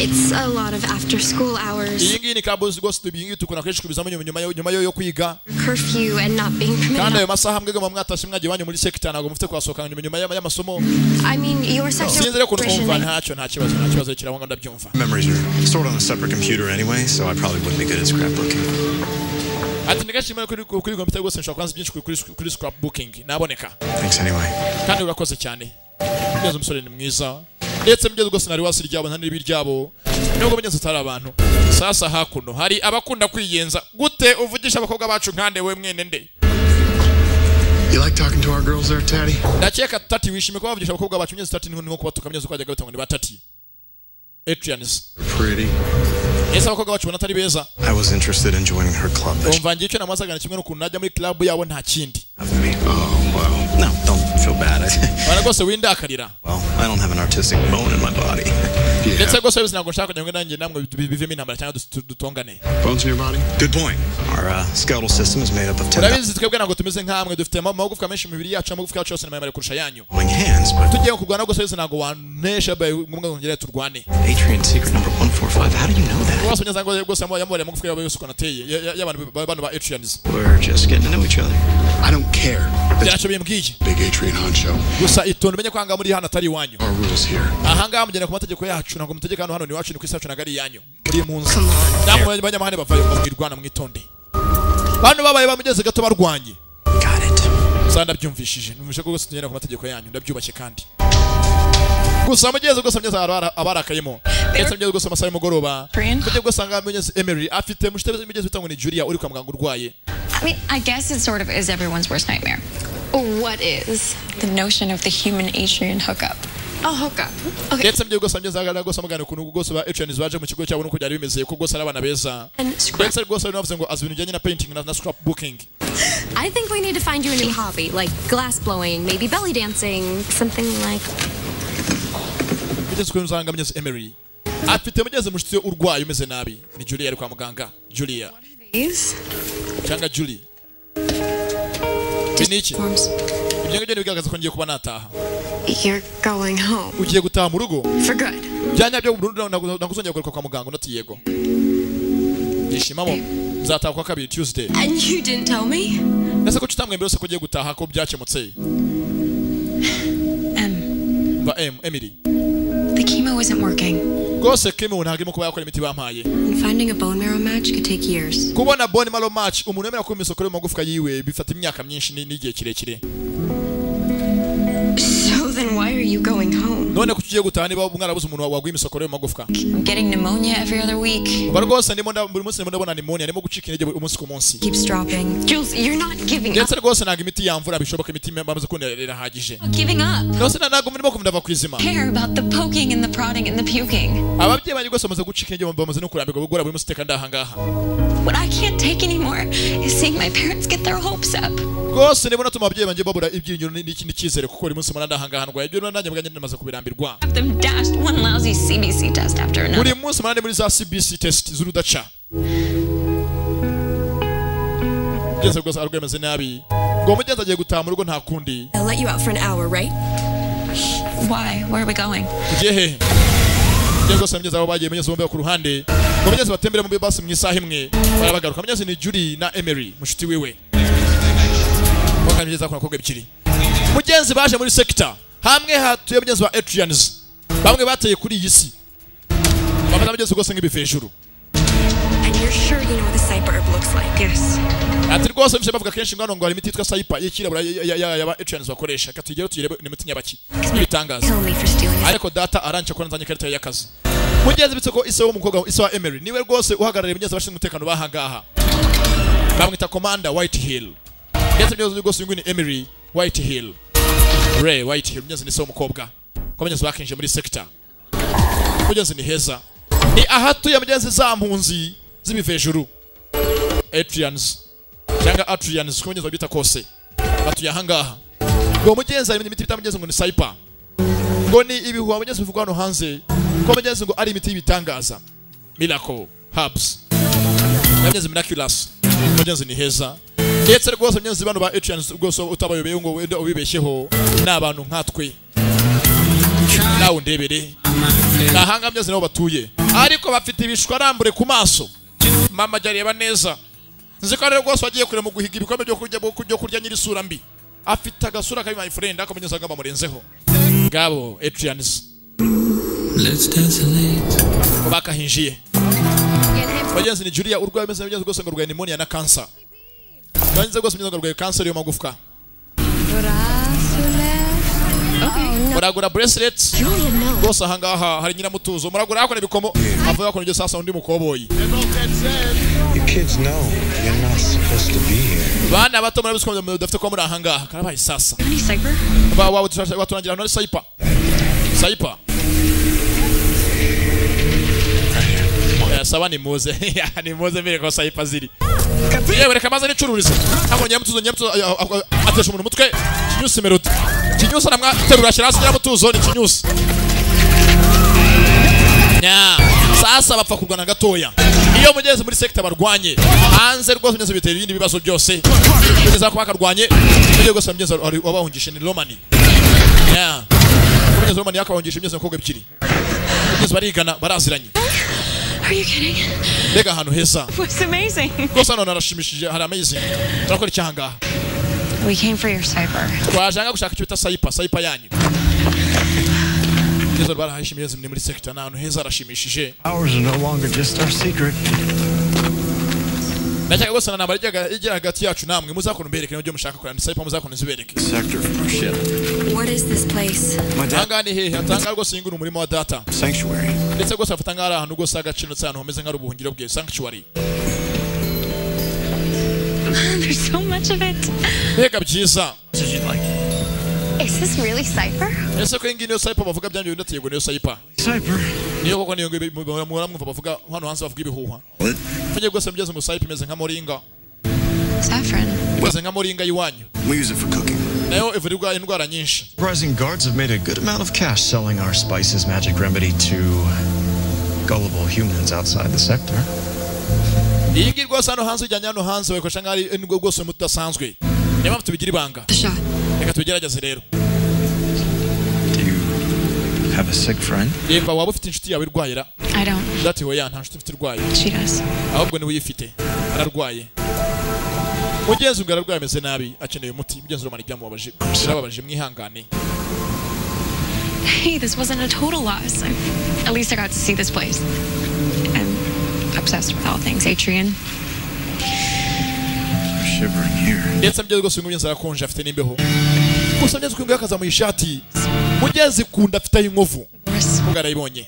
It's a lot of after school hours. iyi ngiyi ni club rwose tubingi tukuna kenshi kubizamo nyuma yo kwiga Curfew and not being kandi permitted. ayo masaha mwebwe mu mwatashye mwagiye wanyu muri sector ntabwo mufite kwasohoka nyuma y'amasomo I mean, your sector. sinzi rero ukuntu kumva nta kibazo kirabonga ndabyumva Memories are stored on a separate computer anyway, so I probably wouldn't be good at scrapbooking. ati nigashimira kuri computer rwose nshobora kwanza byinshi kuri scrapbooking naboneka Thanks anyway. kandi urakoze cyane mugenzi umusore ni mwiza ndetse mugenzi rwose nari wasi ryabo nta n'ibi ryabo nubwo mugenzi utari abantu sasa hakuno hari abakunda kwiyenza gute uvugisha abakobwa bacu nkande we mwene nde You like talking to our girls there, Taddy? ndakeka tati wishime kuba bavugisha abakobwa bacu mugenzi tati nko kubatuka mugenzi kwajyaga bitangwa ni batati Adrians Pretty. ese abakobwa bacu batari beza I was interested in joining her club. But umva ngiye cyo namazagana kimwe n'ukuntu najya muri club yabo nta kindi well, no, don't feel bad. bana rwose windakarira Well, I don't have an artistic bone in my body. ndetse rwose bizi ntabwo nshaka kugira ngo nanjye namwe bivemo intambara cyangwa dutongane Bones in your body? Good point. Our skeletal system is made up of 10 urabizi twebwe ntabwo tumeze nk'amwe dufite amagufwa menshi mu mibiri yacu amagufwa yacu yose ni maremare kurusha yanyu hands, but tugiye kurwana rwose bizi ntabwo wanesha ngombwa ngongere turwane Adrian's secret number 145. How do you know that? rwose unyeza ngo rwose yamubariye amagufwa yabo yose uko anateye y'abantu ba Adrians We're just getting to know each other. I don't care. byacyo bimbwiye Big Adrian Honcho. gusa itonde umenye kwanga muri hano atari iwanyu Our rules here. ahangaha mugenda ku mategeko yacu ntabwo mutegeka hano ni iwacu ni ku isi yacu nagari yanyu muri impunzi namwe banyamahane bavayo mwirwana mwitonde bantu babaye bamugeze gato barwanye gusa ndabyumvishije numvise ko rwose tugenda ku mategeko yanyu ndabyubashye kandi gusa mugeze rwose mugeze abarakayemo ndetse mugeze rwose amasaha y'umugoroba mugeze rwose ahangaha mugeze Emery afite mushitebe mugeze bitangwa ni Julia uri kwa muganga urwaye I mean, I guess it sort of is everyone's worst nightmare. What is? The notion of the human Adrian hookup. Oh, hookup. Okay. ndetse mugeze rwose mugeze ahangaha rwose amugana ukuntu rwose ba Adrians baje mu kigo cyabo nuko byari bimeze ko rwose ari abana beza ndetse rwose navuze ngo azi ibintu bijyanye na painting na scrapbooking I think we need to find you a new hobby, like glass blowing, maybe belly dancing, something like. mugeze ukuntu uzanga mugeze Emery afite mugeze mushitsi urwaye umeze nabi ni Julia ari kwa muganga Julia cyangwa Julie biniki ibyo ngibyo bigaragaza ko ngiye kuba nataha You're going home. Ugiye gutaha mu rugo? For good. Byanya byo burundu nakuzongera kugaruka kwa muganga unati yego. Yishimamo nzataha kwa kabiri Tuesday. And you didn't tell me? Nase ko tutamwembere ko ugiye gutaha ko byakemutse. Emily. The chemo isn't working. Gose chemo ntagimo kuba yakora imiti bampaye. Finding a bone marrow match could take years. Kubona bone marrow match umuntu yemera ko imisoko yo magufwa yiwe bifata imyaka myinshi n'igihe kirekire. So then why are you going home? None ko tugiye gutaha niba umwarabuze umuntu wagwa imisoko yo magufwa. I'm getting pneumonia every other week. Bargose ndimo buri munsi ndabona pneumonia ndimo gucika intege umunsi ku munsi. Keeps dropping. Jules, you're not giving up. Ndetse rwose naga imiti yamvura bishoboka imiti bamaze kunderera hagije. Giving up. Nose nago ndimo kumva kwizima. Care about the poking and the prodding and the puking. Ababyeyi banje rwose bamaze gucika intege bamaze no kurambirwa gukora buri munsi teka ndahangaha. What I can't take anymore is seeing my parents get their hopes up. Rwose ndimo natuma ababyeyi banje babura ibyiringiro n'ikindi cyizere kuko buri munsi mwana ndahangaha ndwaye ibyo nanjye bwanje ndamaze kubirambirwa. Have them dashed one lousy CBC test after another. Buri munsi mwana muri za CBC test z'urudaca. Jese rwose arwemeze nabi. Ngo mugenza agiye gutaha mu rugo nta kundi. I'll let you out for an hour, right? Why? Where are we going? Jehe. Jego samugeza abo bagiye menyeze bombe ku ruhande. Ngo menyeze batembere mu basi mu isaha imwe. Barabagaruka menyeze ni Julie na Emery mushuti wiwe. Bakamigeza kuna koge bikiri. Mugenzi baje muri sector. Hamwe hatuye mugenzi wa Adrians. Bamwe bateye kuri iyi si. Bamwe bageze rwose nk'ibifejuru. And you're sure you know what the cyber herb looks like? Yes. Ati rwose mshe bavuga kenshi ngano ngo hari imiti yitwa cyber y'ikirabura ya Adrians bakoresha. Katugere tugire ni imiti nyabaki. Bitangaza. Ariko data aranje ko nzanye karita y'akazi. Mugenzi bitse ko ise wo mukobwa ise wa Emery niwe rwose uhagarariye mugenzi bashinzwe umutekano bahangaha. Bamwita Commander Whitehill. Ndetse mugenzi rwose ngwini Emery Whitehill. Ray Whitehill mugenzi ni se w'umukobwa. Ko mugenzi bakinje muri sector. Mugenzi ni heza. Ni ahatu ya mugenzi za mpunzi z'ibivejuru. Adrians. Cyangwa Adrians ko mugenzi babita kose. Batuye ahangaha. Ngo mugenzi ari imiti bitamugenzi ngo ni cyber. Ngo ni ibihuha mugenzi bivugwa hano hanze. Ko mugenzi ngo ari imiti bitangaza. Miracle Herbs. Mugenzi Miraculous. Mugenzi ni heza. Ndetse rwose mugenzi bano ba Adrians rwose utabayobeye ngo ubibeshyeho n'abantu nkatwe. Nawe ndebere. Nahanga mugenzi nabo batuye. Ariko bafite ibishwarambure ku maso. Mama jareba neza. Nziko rero rwose wagiye kure mu guhiga ibikombe byo kurya nyiri sura mbi. Afite agasura kabi my friend akomenyeza ngamba murenzeho. Ngabo Adrians. Let's desolate. Kubaka hinjiye. Mugenzi ni Julia urwaye meze mugenzi rwose ngo urwaye pneumonia na cancer. Mugenzi rwose mugenzi ngo urwaye cancer yo magufwa. Muragura bracelets. Rwose ahangaha hari nyiramutuzo. Muragura yakora ibikomo. Avuye yakora ibyo sasa undi mukoboyi. You kids know you're not supposed to be here. Bana bato murabiskomye mudafite ko muri ahangaha. Karabaye sasa. Ni cyber? Waturangira no cyber. Cyber. Sawa ni muze. Ni muze mbere ko cyber ziri. Yewe reka maze nicururize. Ntabwo nyamtuzo atesha umuntu mutwe. Kinyusi meruta. Kinyusi namwa terura shirasi nyamtuzo ni kinyusi. Nya. Sasa bapfa kurwana gatoya. Iyo mugenzi muri sector barwanye. Hanze rwose mugenzi bitera ibindi bibazo byose. Kugeza ko bakarwanye. Mugenzi rwose mugenzi wabahungishe ni Romani. Nya. Mugenzi Romani yakabahungishe mugenzi mukobwa bikiri. Mugenzi barigana baraziranye. Are you kidding? Mbega hano heza. What's amazing? Rwose hano narashimishije hari amazing. Turakora icyahangaha. We came for your cyber. Twajanga gushaka icyo bita cyber yanyu. Yezo barahishimiye zimwe muri sector na hano heza arashimishije. Ours are no longer just our secret. Ndashaka gusana namba ijya hagati yacu namwe muzakora mbereke n'ibyo mushaka kurana cyber muzakora zibereke. Sector from our ship. What is this place? Tanga hehe atanga rwose inguru umurimo wa data. Sanctuary. Ndetse gose afata ngara ahantu gose agaciro cyane homeze nk'ari ubuhungiro bwe sanctuary. There's so much of it. Mbega byiza. Is this really cyber? Ese ko ingine yo cyber bavuga byanje bindatego niyo cyber. Cyber. Niyo koko niyo mwamva bavuga hano hanze bavuga ibihuha. Fanye gose mugeze ngo cyber imeze nka moringa. Saffron. Imeze nka moringa yiwanyu. We use it for cooking. Nayo ivurwa indwara nyinshi. Rising guards have made a good amount of cash selling our spices magic remedy to gullible humans outside the sector. Iyi rwose hano hanze ujyanye hano hanze bakoresha nk'ari nibwo bwose mudasanzwe. Niyo mpamvu tubigira ibanga. Reka tubigerageze rero. have a sick friend? Yemba waba ufite inshuti yawe irwayira? I don't. Dati hoya nta nshuti ufite irwaye. She does. Ahubwo ni uyifite. Ararwaye. Mugenzi ngo ararwaye ameze nabi akeneye umuti. Mugenzi Roman byamubabaje. Birababaje mwihangane. Hey, this wasn't a total loss. At least I got to see this place. I'm obsessed with all things Atrian. Shivering here. Ndetse mugeze gose mugenzi arakonje afite n'imbeho. Gusa mugeze kwinga akaza mu ishati. Mugenzi kunda afite inkovu. Mugara ibonye.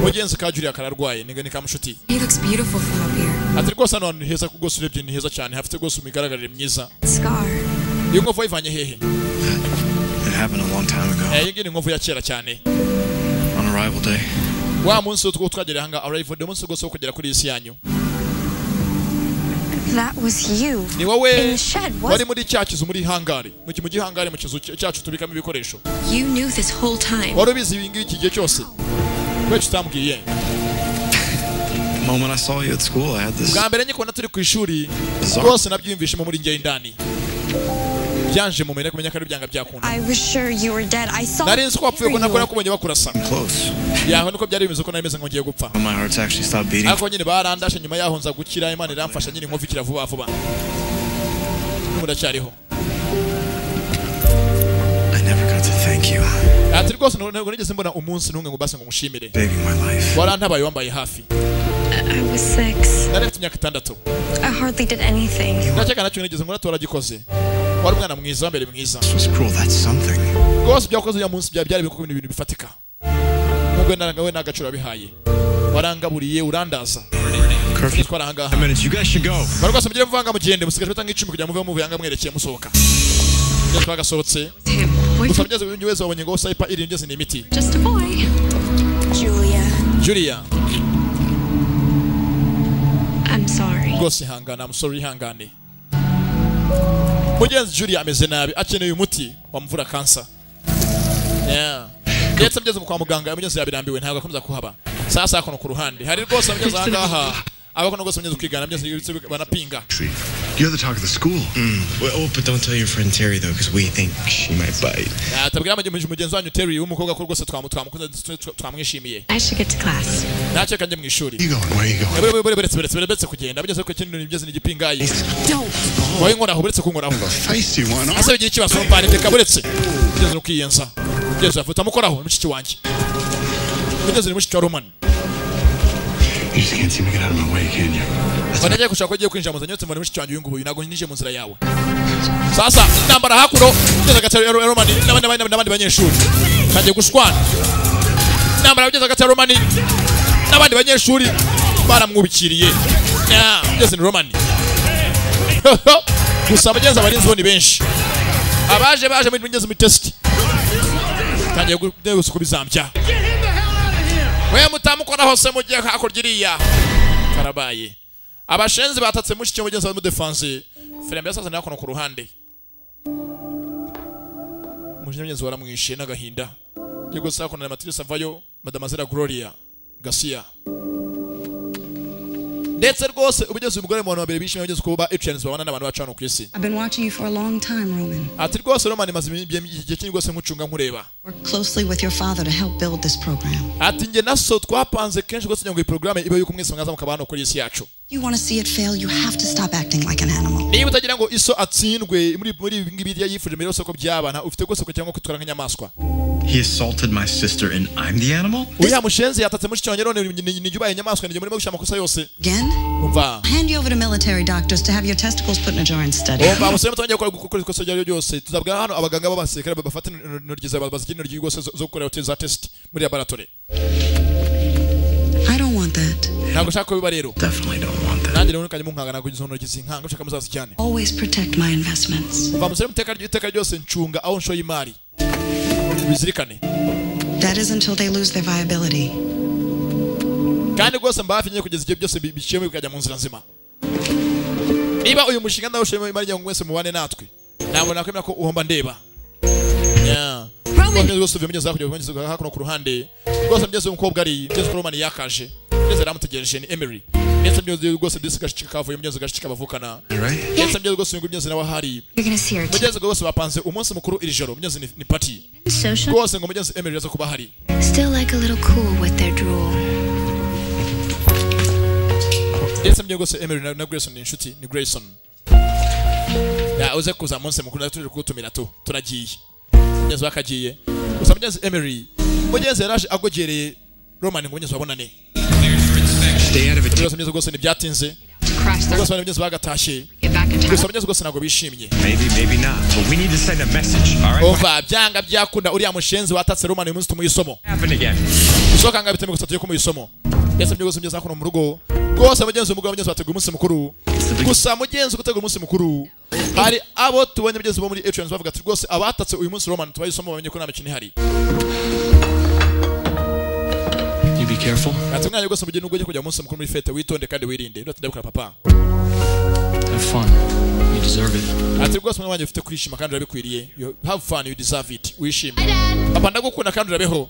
Mugenzi ka Julia kararwaye ninga nikamushuti. He looks beautiful from up here. Ati rwose hano heza kugose urebye ni heza cyane hafite gose umigaragarire myiza. Scar. Iyo nkovu ivanye hehe? It happened a long time ago. Yingi ni nkovu ya kera cyane. On arrival day. Wa munsi utwo twagera hanga arrival day munsi gose kugera kuri isi yanyu. That was you. Ni wowe wari muri cyakizo muri hangari. Mu gihangari mu kizu cyacu tubikamo ibikoresho. You knew this whole time. Wari ubizi ibingi iki gihe cyose. Kwecu tambwiye. The moment I saw you at school, I had this. Bwa mbere nyiko naturi ku ishuri. Rwose nabyumvishemo muri ngiye indani. Byanje mu mene kumenya ko ari byanga byakunda. I was sure you were dead. I saw. Nari nzi ko wapfuye ko nakora kubonye bakurasa. Close. Yaho niko byari bimeze ko narimeze ngo ngiye gupfa. My heart's actually stopped beating. Ako nyine barandashe nyuma yaho nza gukira Imana iramfasha nyine nkovu ikira vuba vuba. Muracyariho. I never got to thank you. Ati rwose nigeze mbona umunsi numwe ngo base ngo mushimire. Saving my life. Warantabaye wambaye hafi. I was 6. Nari mfite imyaka 6. I hardly did anything. Ndakeka nacyo nigeze ngo natora gikoze. Wari umwana mwiza mbere mwiza. This was cruel, that's something. Rwose byakoze ya munsi byari bikuko ibintu bifatika. Mugwe narangawe nagacura bihaye. Warangaburiye urandaza. Curfew. 10 minutes, you guys should go. Barwase mugire mvanga mugende musigaje bitanga 10 kugira muve mu yanga mwerekeye musohoka. Ndetse twagasohotse. Gusa mugeze uyu wese wabonye ngo saipa iri ngeze ni imiti. Just a boy. Julia. I'm sorry. Rwose hangana, I'm sorry hangane. Mugenzi Julia ameze nabi akeneye umuti wamvura kansa. Yeah. Ndetse mugeze kwa muganga mugenzi yabirambiwe ntabwo akomeza kuhaba. Sasa akono ku ruhande. Hari rwose mugeze ahangaha. Abakono rwose mugeze kwigana mugeze banapinga. You're the talk of the school. Well, but don't tell your friend Terry though, because we think she might bite. Tabwira mugenzi wanyu Terry umukobwa ko rwose twamwishimiye. I should get to class. Nache kanje mu ishuri. Where you going? Beretse kugenda mugeze ko kintu nibyo n'igipingayi. Don't. Wowe nkora aho beretse kunkoraho. Face you one. Asa bigiye kibazo mpane reka beretse. Mugeze ukiyenza. Mugeze afuta mukoraho mushiki wanje. Mugeze ni mushiki wa Roman. You just can't seem to get out of my way, can you? Banaje kushaka ko giye kwinjira mu zanyotse muri mushiki wanje uyu nguyu nago nije mu nzira yawe. Sasa nambara hakuno mugeze gatari Roman n'abandi banyeshuri. Kaje gushwana. Nambara mugeze gatari Roman n'abandi banyeshuri baramwubikiriye. Mugeze ni Roman. Gusa mugeze abarinzi bo ni benshi. Abaje muri mugeze mu test. Kaje gusukubizambya. Wewe mutamukora hose mugiye hakurya karabaye. Abashenzi batatse mushiki mugenzi wa defense. Frembe sasa nakono ku ruhande. Mugenzi waramwishe n'agahinda. Yego sako na Matrice avayo Mademoiselle Gloria Garcia. Ndetse rwose ubugeze umugore mu bantu babiri bishimye bageze kuba Atrians babana n'abantu bacana ku isi. I've been watching you for a long time, Roman. Ati rwose Roman maze igihe kinini rwose nkucunga nkureba. Work closely with your father to help build this program. Ati nge naso twapanze kenshi rwose ngo iyi program ibe yuko mwese mwaza mukabana kuri isi yacu. You want to see it fail, you have to stop acting like an animal. Niba utagira ngo iso atsindwe muri ngibi yifuje mbere yose ko byabana ufite rwose ko cyangwa kwitwara nk'inyamaswa. He assaulted my sister and I'm the animal? Uya mushenzi yatatse mushiki wanjye none nijubaye inyamaswa nije muri mo gushama kosa yose. Again? Umva. Hand you over to military doctors to have your testicles put in a jar and study. Umva musema twanjye gukora ikosa ryo ryose. Tuzabwa hano abaganga b'abasekere bafata intoryiza bazikina intoryi rwose zo gukora za test muri laboratory. I don't want that. Ntabwo shaka ko biba rero. Definitely don't want that. Nanjye rero kanye munkangana kugize intoryi zinkanga ushaka muzazi cyane. Always protect my investments. Umva musema iteka ryose ncunga aho nshoye imari. Bizirikane. That is until they lose their viability. Kandi rwose mbafinye kugeza igihe byose biciyemo bikajya mu nzira nzima. Niba uyu mushinga ndawo shema imari yangu mwese mubane natwe. Ntabwo nakwemera ko uhomba ndeba. Yeah. Roman rwose bimugeza kujya bimugeza hakuno ku ruhande. Rwose mugeze umukobwa ari mugeze ko Roman yakaje. Mugeze ramutegereje ni Emery. Ndetse mugeze rwose disika kavuye mugeze gashika bavukana. Ndetse mugeze rwose mugeze nawe hari. Mugeze rwose bapanze umunsi mukuru iri joro mugeze ni party. rwose ngo mugenzi Emery aza kuba hari. Still like a little cool with their drool. Ndetse mbye rwose Emery na Grayson ni inshuti, ni Grayson. Ya uze kuza munsi mukuru tuje kutumira tu turagiye. Mugenzi wakagiye. Gusa mugenzi Emery mugenzi yaraje agogereye Roman ngo mugenzi wabonane. Stay out of it. Mugenzi rwose ni byatinze. Gusa mugenzi bagatashe. Gusa mugenzi rwose nago bishimye. Maybe not, but we need to send a message. All right. Ova byanga byakunda uriya mushenzi watatse Roman uyu munsi tumuyisomo. Happen again. Usoka ngabiteme gusa tuye kumuyisomo. Yese mugenzi mugenzi akono mu rugo. Gusa mugenzi umugabo mugenzi wateguye umunsi mukuru. Gusa mugenzi gutegura umunsi mukuru. Hari abo tubonye mugenzi bo muri Atrians bavuga ati rwose abatatse uyu munsi Roman tubayisomo bamenye ko nta mikino ihari. You be careful. Ati mwana rwose mugeni ugoje kujya umunsi mukuru muri fete witonde kandi wirinde. Ndakunda papa. Have fun. You deserve it. Ati rwose mwana wanjye ufite kwishima kandi urabikwiriye. You have fun, you deserve it. Wishime. Papa ndagukunda kandi urabeho.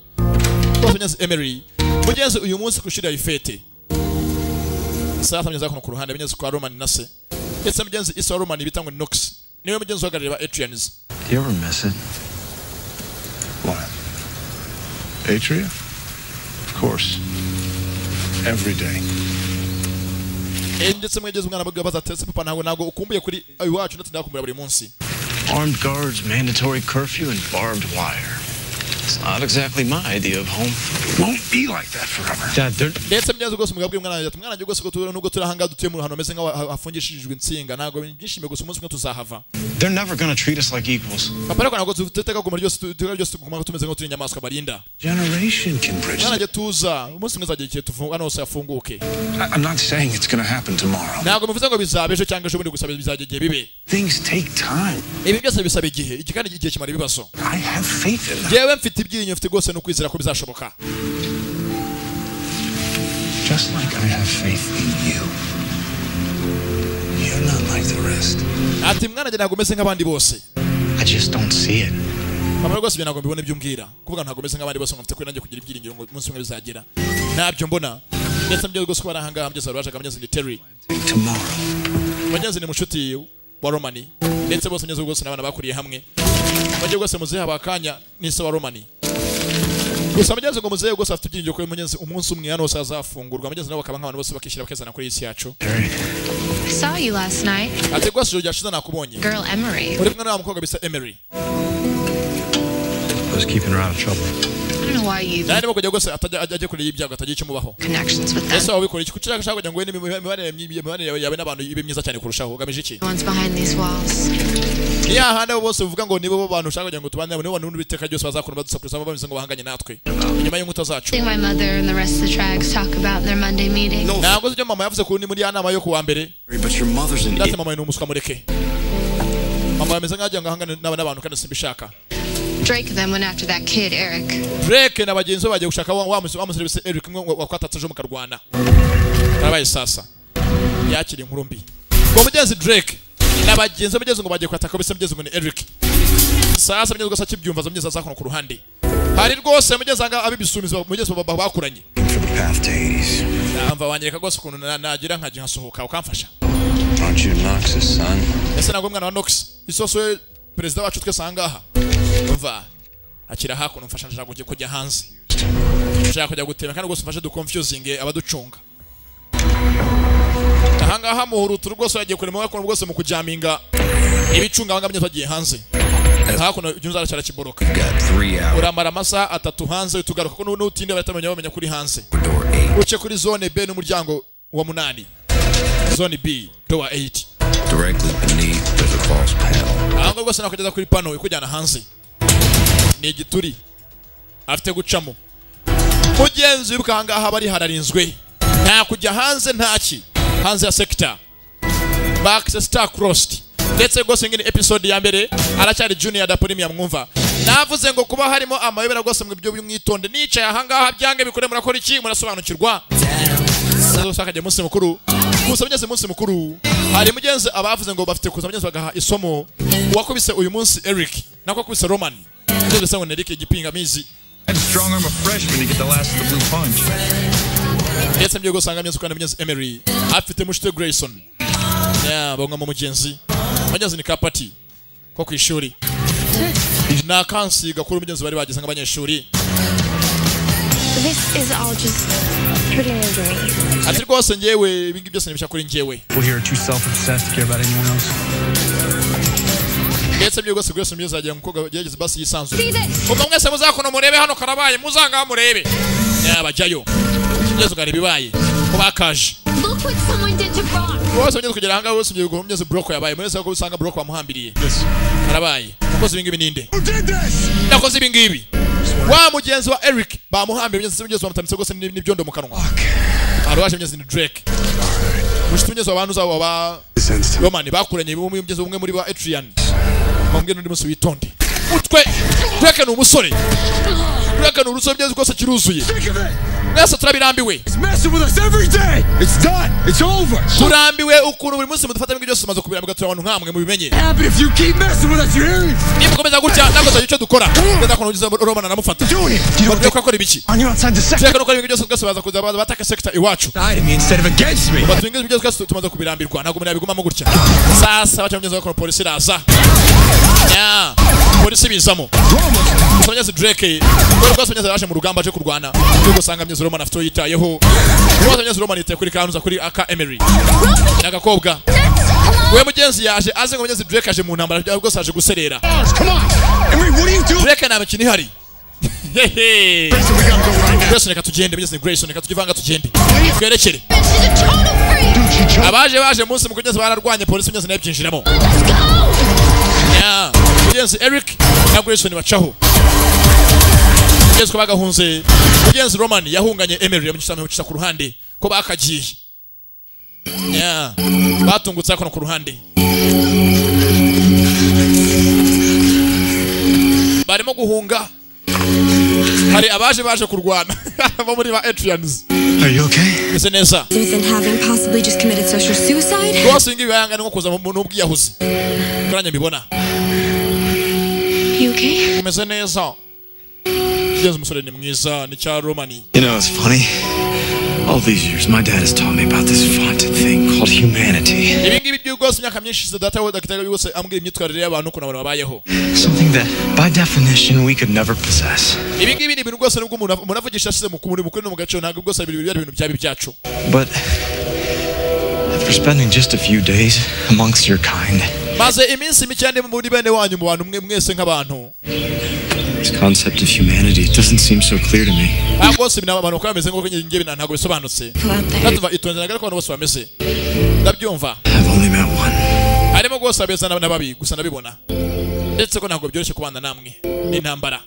Rwose mugenzi Emery mugenzi uyu munsi kushira ifete. Sasa mugenzi ako ku ruhande mugenzi kwa Roman na se. Yetse mugenzi Isa Roman bitangwa ni Nox. Niwe mugenzi wagarira Atrians. Do you ever miss it? What? Atria? Of course. Every day. Ndetse mugenzi umwana baza tese papa ntago ukumbuye kuri iwacu ndetse ndakumbura buri munsi. Armed guards, mandatory curfew, and barbed wire. It's not exactly my idea of home. Won't be like that forever. Dad, ndetse mugenzi rwose umugabo bw'umwana ati mwana rwose ko nubwo turahanga dutuye mu hantu ameze nka hafungishijwe insinga ntago byishimiye gusa umunsi umwe tuzahava. they're never gonna treat us like equals. Papa rero ntago tuteka guma ryose tuguma tumeze nko turi inyamaswa barinda. Generation can bridge. Mwana tuza umunsi umwe zagiye tufunga no yafunguke. I'm not saying it's gonna happen tomorrow. Ntago muvuze ngo bizabe ejo cyangwa ejo bundi gusaba bizagiye bibe. Things take time. Ibi byose bisaba igihe kandi igihe kimara ibibazo. I have faith in that. Yewe mfite ibyirinyo mfite rwose no kwizera ko bizashoboka. Just like I have faith in you. You're not like the rest. Ati mwana je ntago meze nk'abandi bose. I just don't see it. Papa rwose binago mbibone byumbwira. Kuvuga ntago meze nk'abandi bose mfite ko nanjye kugira ibyiringiro ngo umunsi umwe bizagera. Ntabyo mbona. Ndetse mbyo rwose ko barahanga hamye zabaje kamanyeze ni Terry. Tomorrow. Banyeze ni mushuti wa Romani. Ndetse bose nyeze rwose n'abana bakuriye hamwe. Bajye rwose muzehe abakanya ni se wa Romani. Gusa mugenzi ngo muzehe rwose afite ibyiringiro ko mugenzi umunsi umwe hano wose azafungurwa. Mugenzi nabo bakaba nk'abantu bose bakishyira bakezana kuri isi yacu. I saw you last night. Ati rwose ijoro ryashize nakubonye. Girl Emery. Uri kumwe n'umukobwa bisa Emery. I was keeping her out of trouble. I don't know why you Nani bako rwose atajya kuri ibyago atagiye cyumubaho. connections with them. Ese wabikora iki kugira ashaka kugira ngo imibare yawe n'abantu ibe myiza cyane kurushaho ugamije iki? The ones behind these walls. Ni ahandi bose uvuga ngo nibo bantu ushaka kugira ngo tubane nibo bantu biteka byose bazakora badusapurisa bameze ngo bahanganye natwe. Nyuma y'inkuta zacu. Think my mother and the rest of the tribes talk about in their Monday meeting. Ntabwo ibyo mama yavuze ko ni muri nama yo kuwa mbere. But your mother's an idiot. Mama ni umuswa mureke. Mama yameze nk'ajya ngo ahangane n'abantu kandi simbishaka. Drake then went after that kid Eric. Drake na bagenzi bagiye gushaka wa muserivisi Eric wakwatatse mu karwana. Karabaye sasa. Yakiri inkuru mbi. Ngo mugenzi Drake na bagenzi bageze ngo bagiye kwataka bise mugeze ngo ni Eric. Sasa mugeze gasa kibyumva zo mugeze azakono ku ruhande. Hari rwose mugeze anga abibisumiza mugeze bakuranye. Amva wanyereka rwose ukuntu nagira nkaje nkasohoka ukamfasha. Aren't you Nox's son? Ese nagwo mwana wa Nox. Isoswe perezida wacu twese ahangaha. Umva akira hakuno mfasha nshaka kujya hanze. Nshaka kujya gutema kandi rwose mfashe du confusing abaducunga. Ahangaha muhuru turi rwose yagiye kurema hakuno rwose mu kujaminga ibicunga abangamye bagiye hanze. Hakuno junza cyara kiboroka. Uramara amasaha 3 hanze tugaruka ko n'utinde bamenya kuri hanze. Uce kuri zone B n'umuryango wa 8. Zone B door 8. Directly beneath there's a false panel. Ahangaha rwose nakugeza kuri panel ikujyana hanze. Ni igituri afite gucamo mugenzi bw'ahangaha bari hararinzwe nta kujya hanze ntaki hanze ya sector back star crossed ndetse rwose ngini episode ya mbere aracyari junior da premium mwumva navuze ngo kuba harimo amayobera rwose mu byo mwitonde nicaye ahangaha byange bikore murakora iki murasobanukirwa uzosaka je munsi mukuru gusa mugeze munsi mukuru hari mugenzi abavuze ngo bafite kuza mugenzi bagaha isomo wakubise uyu munsi Eric nako kubise Roman ndio sango Eric igipingamizi And strong arm a freshman to get the last of the blue punch. Ndetse mbyo gusanga myezo kandi mugenzi Emery afite mushite Grayson. Ya bonga mu mugenzi. Mugenzi ni kapati ko kwishuri. na kansiga kuri umugenzi bari bagize nk'abanyeshuri. This is all just pretty new to me. Ati rwose ngewe ibingi byose nibishaka kuri ngewe. We're here too self-obsessed to care about anyone else. Ndetse byo rwose gwese mugeze agiye mukobwa yageze basi yisanzure. Ubwo mwese muzakono murebe hano karabaye muzanga murebe. Yabajayo. Yesu gari bibaye. Ko bakaje. Look what someone did to Brock. Wose mugeze kugera hanga wose mugeze kumugeze Brock yabaye. Mwese ko usanga Brock bamuhambiriye. Karabaye. Mukoze ibingi bininde. Nakoze ibingibi. Wa mugenzi wa Eric bamuhambye mugeze bamutamitse gose n'ibyondo mu kanwa. Arwaje mugeze ni Drake. Mushtumye abantu zabo ba Roman bakuranye mugeze umwe muri ba Adrian. Bambwe n'undi musi witonde. Utwe Drake n'umusore. Drake n'urusoro mugeze gose kiruzuye. Nasa turabirambiwe. Turambiwe ukuntu buri munsi mudufata ibintu byose tumaze kubirambwa turi abantu nkamwe mubimenye. Niba mukomeza gutya nakoze icyo dukora. Ndenda ko nugize Roman aramufata. Babwiye ko akora ibiki. Drake n'ukora ibintu byose twese baza kuza bataka sector iwacu. Batwingize ibyo twese tumaze kubirambirwa ntago muri abigumamo gutya. Sasa bacamugeza ko polisi iraza. Ya polisi bizamo. Musonyeze Drake. Ko rwasonyeze yaje mu rugamba aje kurwana. Cyo gusanga myezo Roman afite yitayeho. Rwose myezo Roman yitaye kuri kanuza kuri aka Emery. Nagakobwa. We mugenzi yaje aze ngo myezo Drake aje mu ntambara rwose aje guserera. Drake na mukini hari. Hehe. Grayson reka tugende myezo Grayson reka tugivanga tugende. Twerekere. Abaje munsi mu kugeza bararwanye polisi myezo nayo byinjiramo. Ya, mugenzi Eric na Grayson bacaho. Yesu ko bagahunze mugenzi Roman yahunganye Emery yamucisha ku ruhande ko bakagiye. Ya, batungutse ko ku ruhande. Barimo guhunga. Hari abaje kurwana bo muri ba Adrians. Are you okay? Ese neza. Isn't having possibly just committed social suicide? Rwose ingi bayangana nko kuza mu n'ubwiyahuzi. Kuranya mbibona. You okay? Umeze neza. Yesu musore ni mwiza ni cya Romani. You know, it's funny. All these years, my dad has taught me about this vaunted thing called humanity. Ibingibi by'ugose myaka myinshi se data we dakitaga byose ambwiye imyitwarire y'abantu kuna abantu babayeho. Something that, by definition, we could never possess. Ibingibi ni ibintu rwose nubwo umuntu avugisha asize mu kumuri mukuri no mu gace ntabwo rwose ibintu byabi byacu. But after spending just a few days amongst your kind, maze iminsi mike muri bene wanyu mu bantu mwese nk'abantu. This concept of humanity doesn't seem so clear to me. Bose binabano ko bameze ngo ngiye ntago bisobanutse. Natuva itonze nagara ko abantu bose bameze. Ndabyumva. I've only met one. Arimo gose abeza nababi gusa nabibona. Ndetse ko ntago byoroshye kubana namwe. Ni intambara.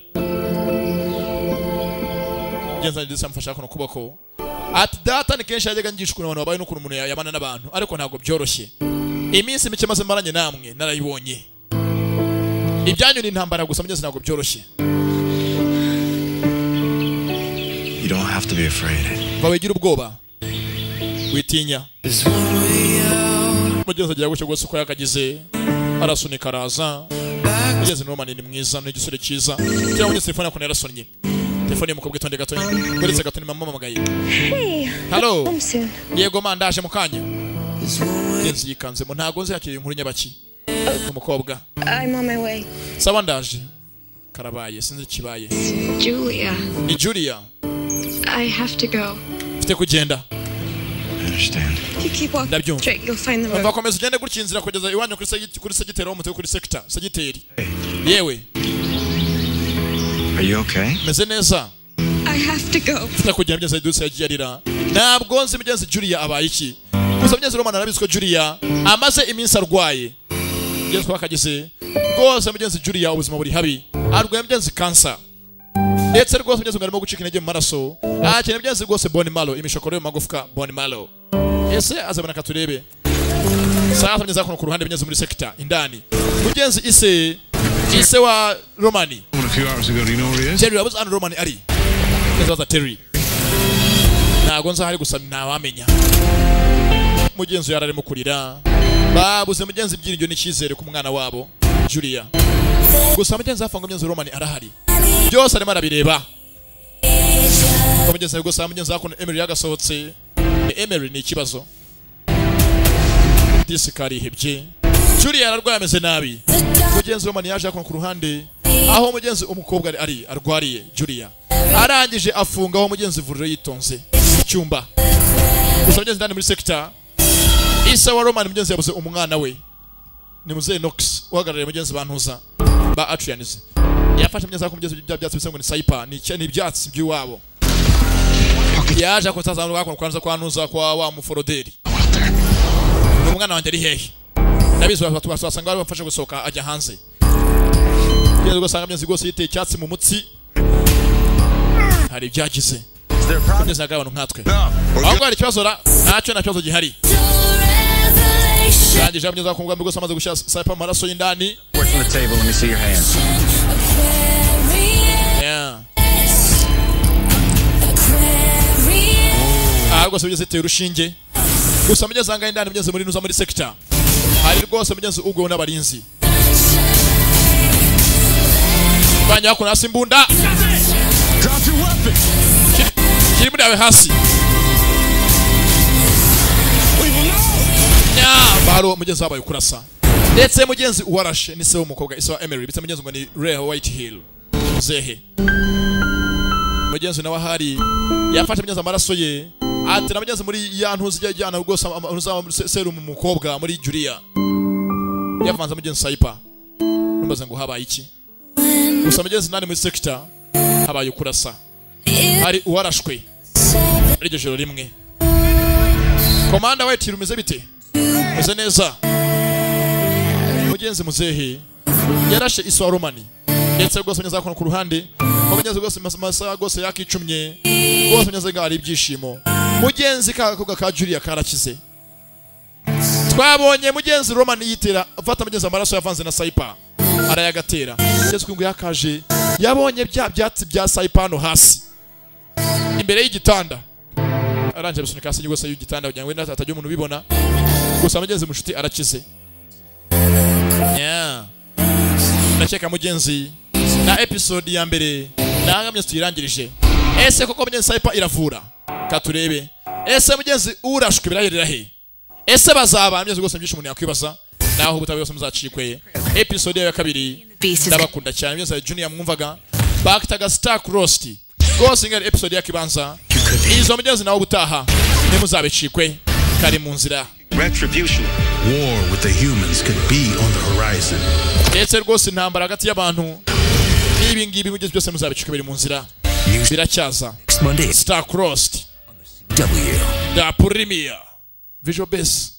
Genza ndisa mfasha ko kuboko. Ati data ni kenshi yajyaga ngishukuna abantu babaye no kuntu umuntu yabana n'abantu ariko ntago byoroshye. Iminsi mike maze maranye namwe narayibonye. Ibyanyu ni intambara gusa mugeze ntago byoroshye. You don't have to be afraid. Bawegira ubwoba. Witinya. Mugeze agira gucyo gose uko yakagize. Arasunika araza. Mugeze Roman ni mwiza n'igisore cyiza. Cyangwa muri telefone yako yarasonnye. Telefone y'umukobwa itonde gato. Goretse gato ni mama mamagaye. Hey. Hello. Home soon. Yego mandaje mukanya. Yenzi yikanze mu ntago nzi yakiriye inkuru nyabaki. Umukobwa. I'm on my way. Sawa ndaje. Karabaye sinzi kibaye. Julia. Ni Julia. I have to go. Mfite kugenda. I understand. You keep walking straight, you'll find the road. Bakomeza ugende gutya inzira kugeza iwanyu kuri segiteri umutwe kuri sector segiteri. Yewe. Are you okay? Meze neza. I have to go. Mfite kugenda byose duse yagirira. Ntabwo nzi mugenzi Julia abaye iki. Gusa mugenzi Roman arabizi ko Julia amaze iminsi arwaye. Mugenzi wakagize rwose mugenzi Julia ubuzima buri habi. Arwaye mugenzi cancer. Ndetse rwose mugenzi arimo gucika intege mu maraso. Akeneye mugenzi rwose bone marrow imishokoro yo magufwa bone marrow. Ese azabona katurebe. Sasa mugenzi akuno ku ruhande mugenzi muri sector indani. Mugenzi ise wa Romani. A few hours ago, do you know where he is? Terry was on Romani ari. This was a Terry. Ntago nza hari gusa ntawamenya. Mugenzi yararimo kurira. Babuze mugenzi byiringiro n'ikizere ku mwana wabo Julia. Gusa mugenzi afanga mugenzi Romani arahari. Byose arimo arabireba. Mugenzi gusa mugenzi akuno Emery yagasohotse. Emery ni ikibazo. Disikari hebye. Julia ararwaye ameze nabi. Mugenzi Romani yaje akuno ku ruhande. aho mugenzi umukobwa ari arwariye Julia arangije afunga aho mugenzi ivuriro yitonze icyumba gusa mugenzi ndani muri sector Isa wa Roman mugenzi yabuze umwana we ni muzehe Nox uhagarariye mugenzi bantuza ba Atrianis yafashe mugenzi akomugeze byatsi bisango ni Saipa ni ibyatsi by'iwabo yaje akotazana rwako kwanza kwanuza kwa wa muforoderi umwana wanjye ari hehe nabizo basanga bari bafashe gusohoka ajya hanze yego gusanga mugenzi gose yiteye icyatsi mu mutsi hari byagize mugenzi agabantu nkatwe ahubwo hari ikibazo ntacyo na kibazo gihari kandi jamwe za kumugamba gose amaze gushya Saipa maraso y'indani work from the table, let me see your hands. Yeah. Ahubwo se byose urushinge gusa mugeze anga indani mugeze muri nuza muri sector hari rwose mugeze ubwo n'abarinzi banya ko nasi mbunda drop your weapon kiri muri awe hasi baro mugeze abaye kurasa ndetse mugenzi uwarashe ni se w'umukobwa Isa wa Emery bitse mugenzi ngo ni Ray White Hill zehe mugenzi nawe hari yafashe mugenzi amaraso ye atera mugenzi muri ya ntuzi yajyana rwose serum umukobwa muri Julia yavanze mugenzi Saipa numbaze ngo habaye iki gusa mugenzi nani muri sector habaye kurasa hari uwarashwe iryo joro rimwe komanda White Hill umeze bite meze neza mugenzi muzehe yarashe Isa wa Romani ndetse rwose mugenzi akona ku ruhande mugenzi rwose masa rwose yakicumye rwose mugenzi ngari ibyishimo mugenzi kakoga ka Julia karakize twabonye mugenzi Romani yitera afata mugenzi amaraso yavanze na Saipa arayagatera mugenzi kwingu yakaje yabonye byatsi bya Saipa no hasi imbere y'igitanda aranje bisunika hasi rwose y'igitanda kugira ngo wenda atajya umuntu bibona gusa mugenzi mushuti arakize yeah ndakeka mugenzi na episode ya mbere nangamye tuyirangirije ese koko mugenzi Saipa iravura katurebe ese mugenzi urashwe birahirira he ese bazaba mugenzi gose byinshi umuntu yakwibaza naho ubutabe bose muzacikwe episode ya kabiri ndabakunda cyane mugenzi Junior mwumvaga bakitaga Star Crossed gose ngari episode ya kibanza izo mugenzi naho ubutaha nimuzabicikwe kari mu nzira Retribution. War with the humans could be on the horizon. ndetse rwose intambara hagati y'abantu n'ibi ngibi mugenzi byose muzabicikwe biri mu nzira biracyaza Star Crossed W the Premier Visual Base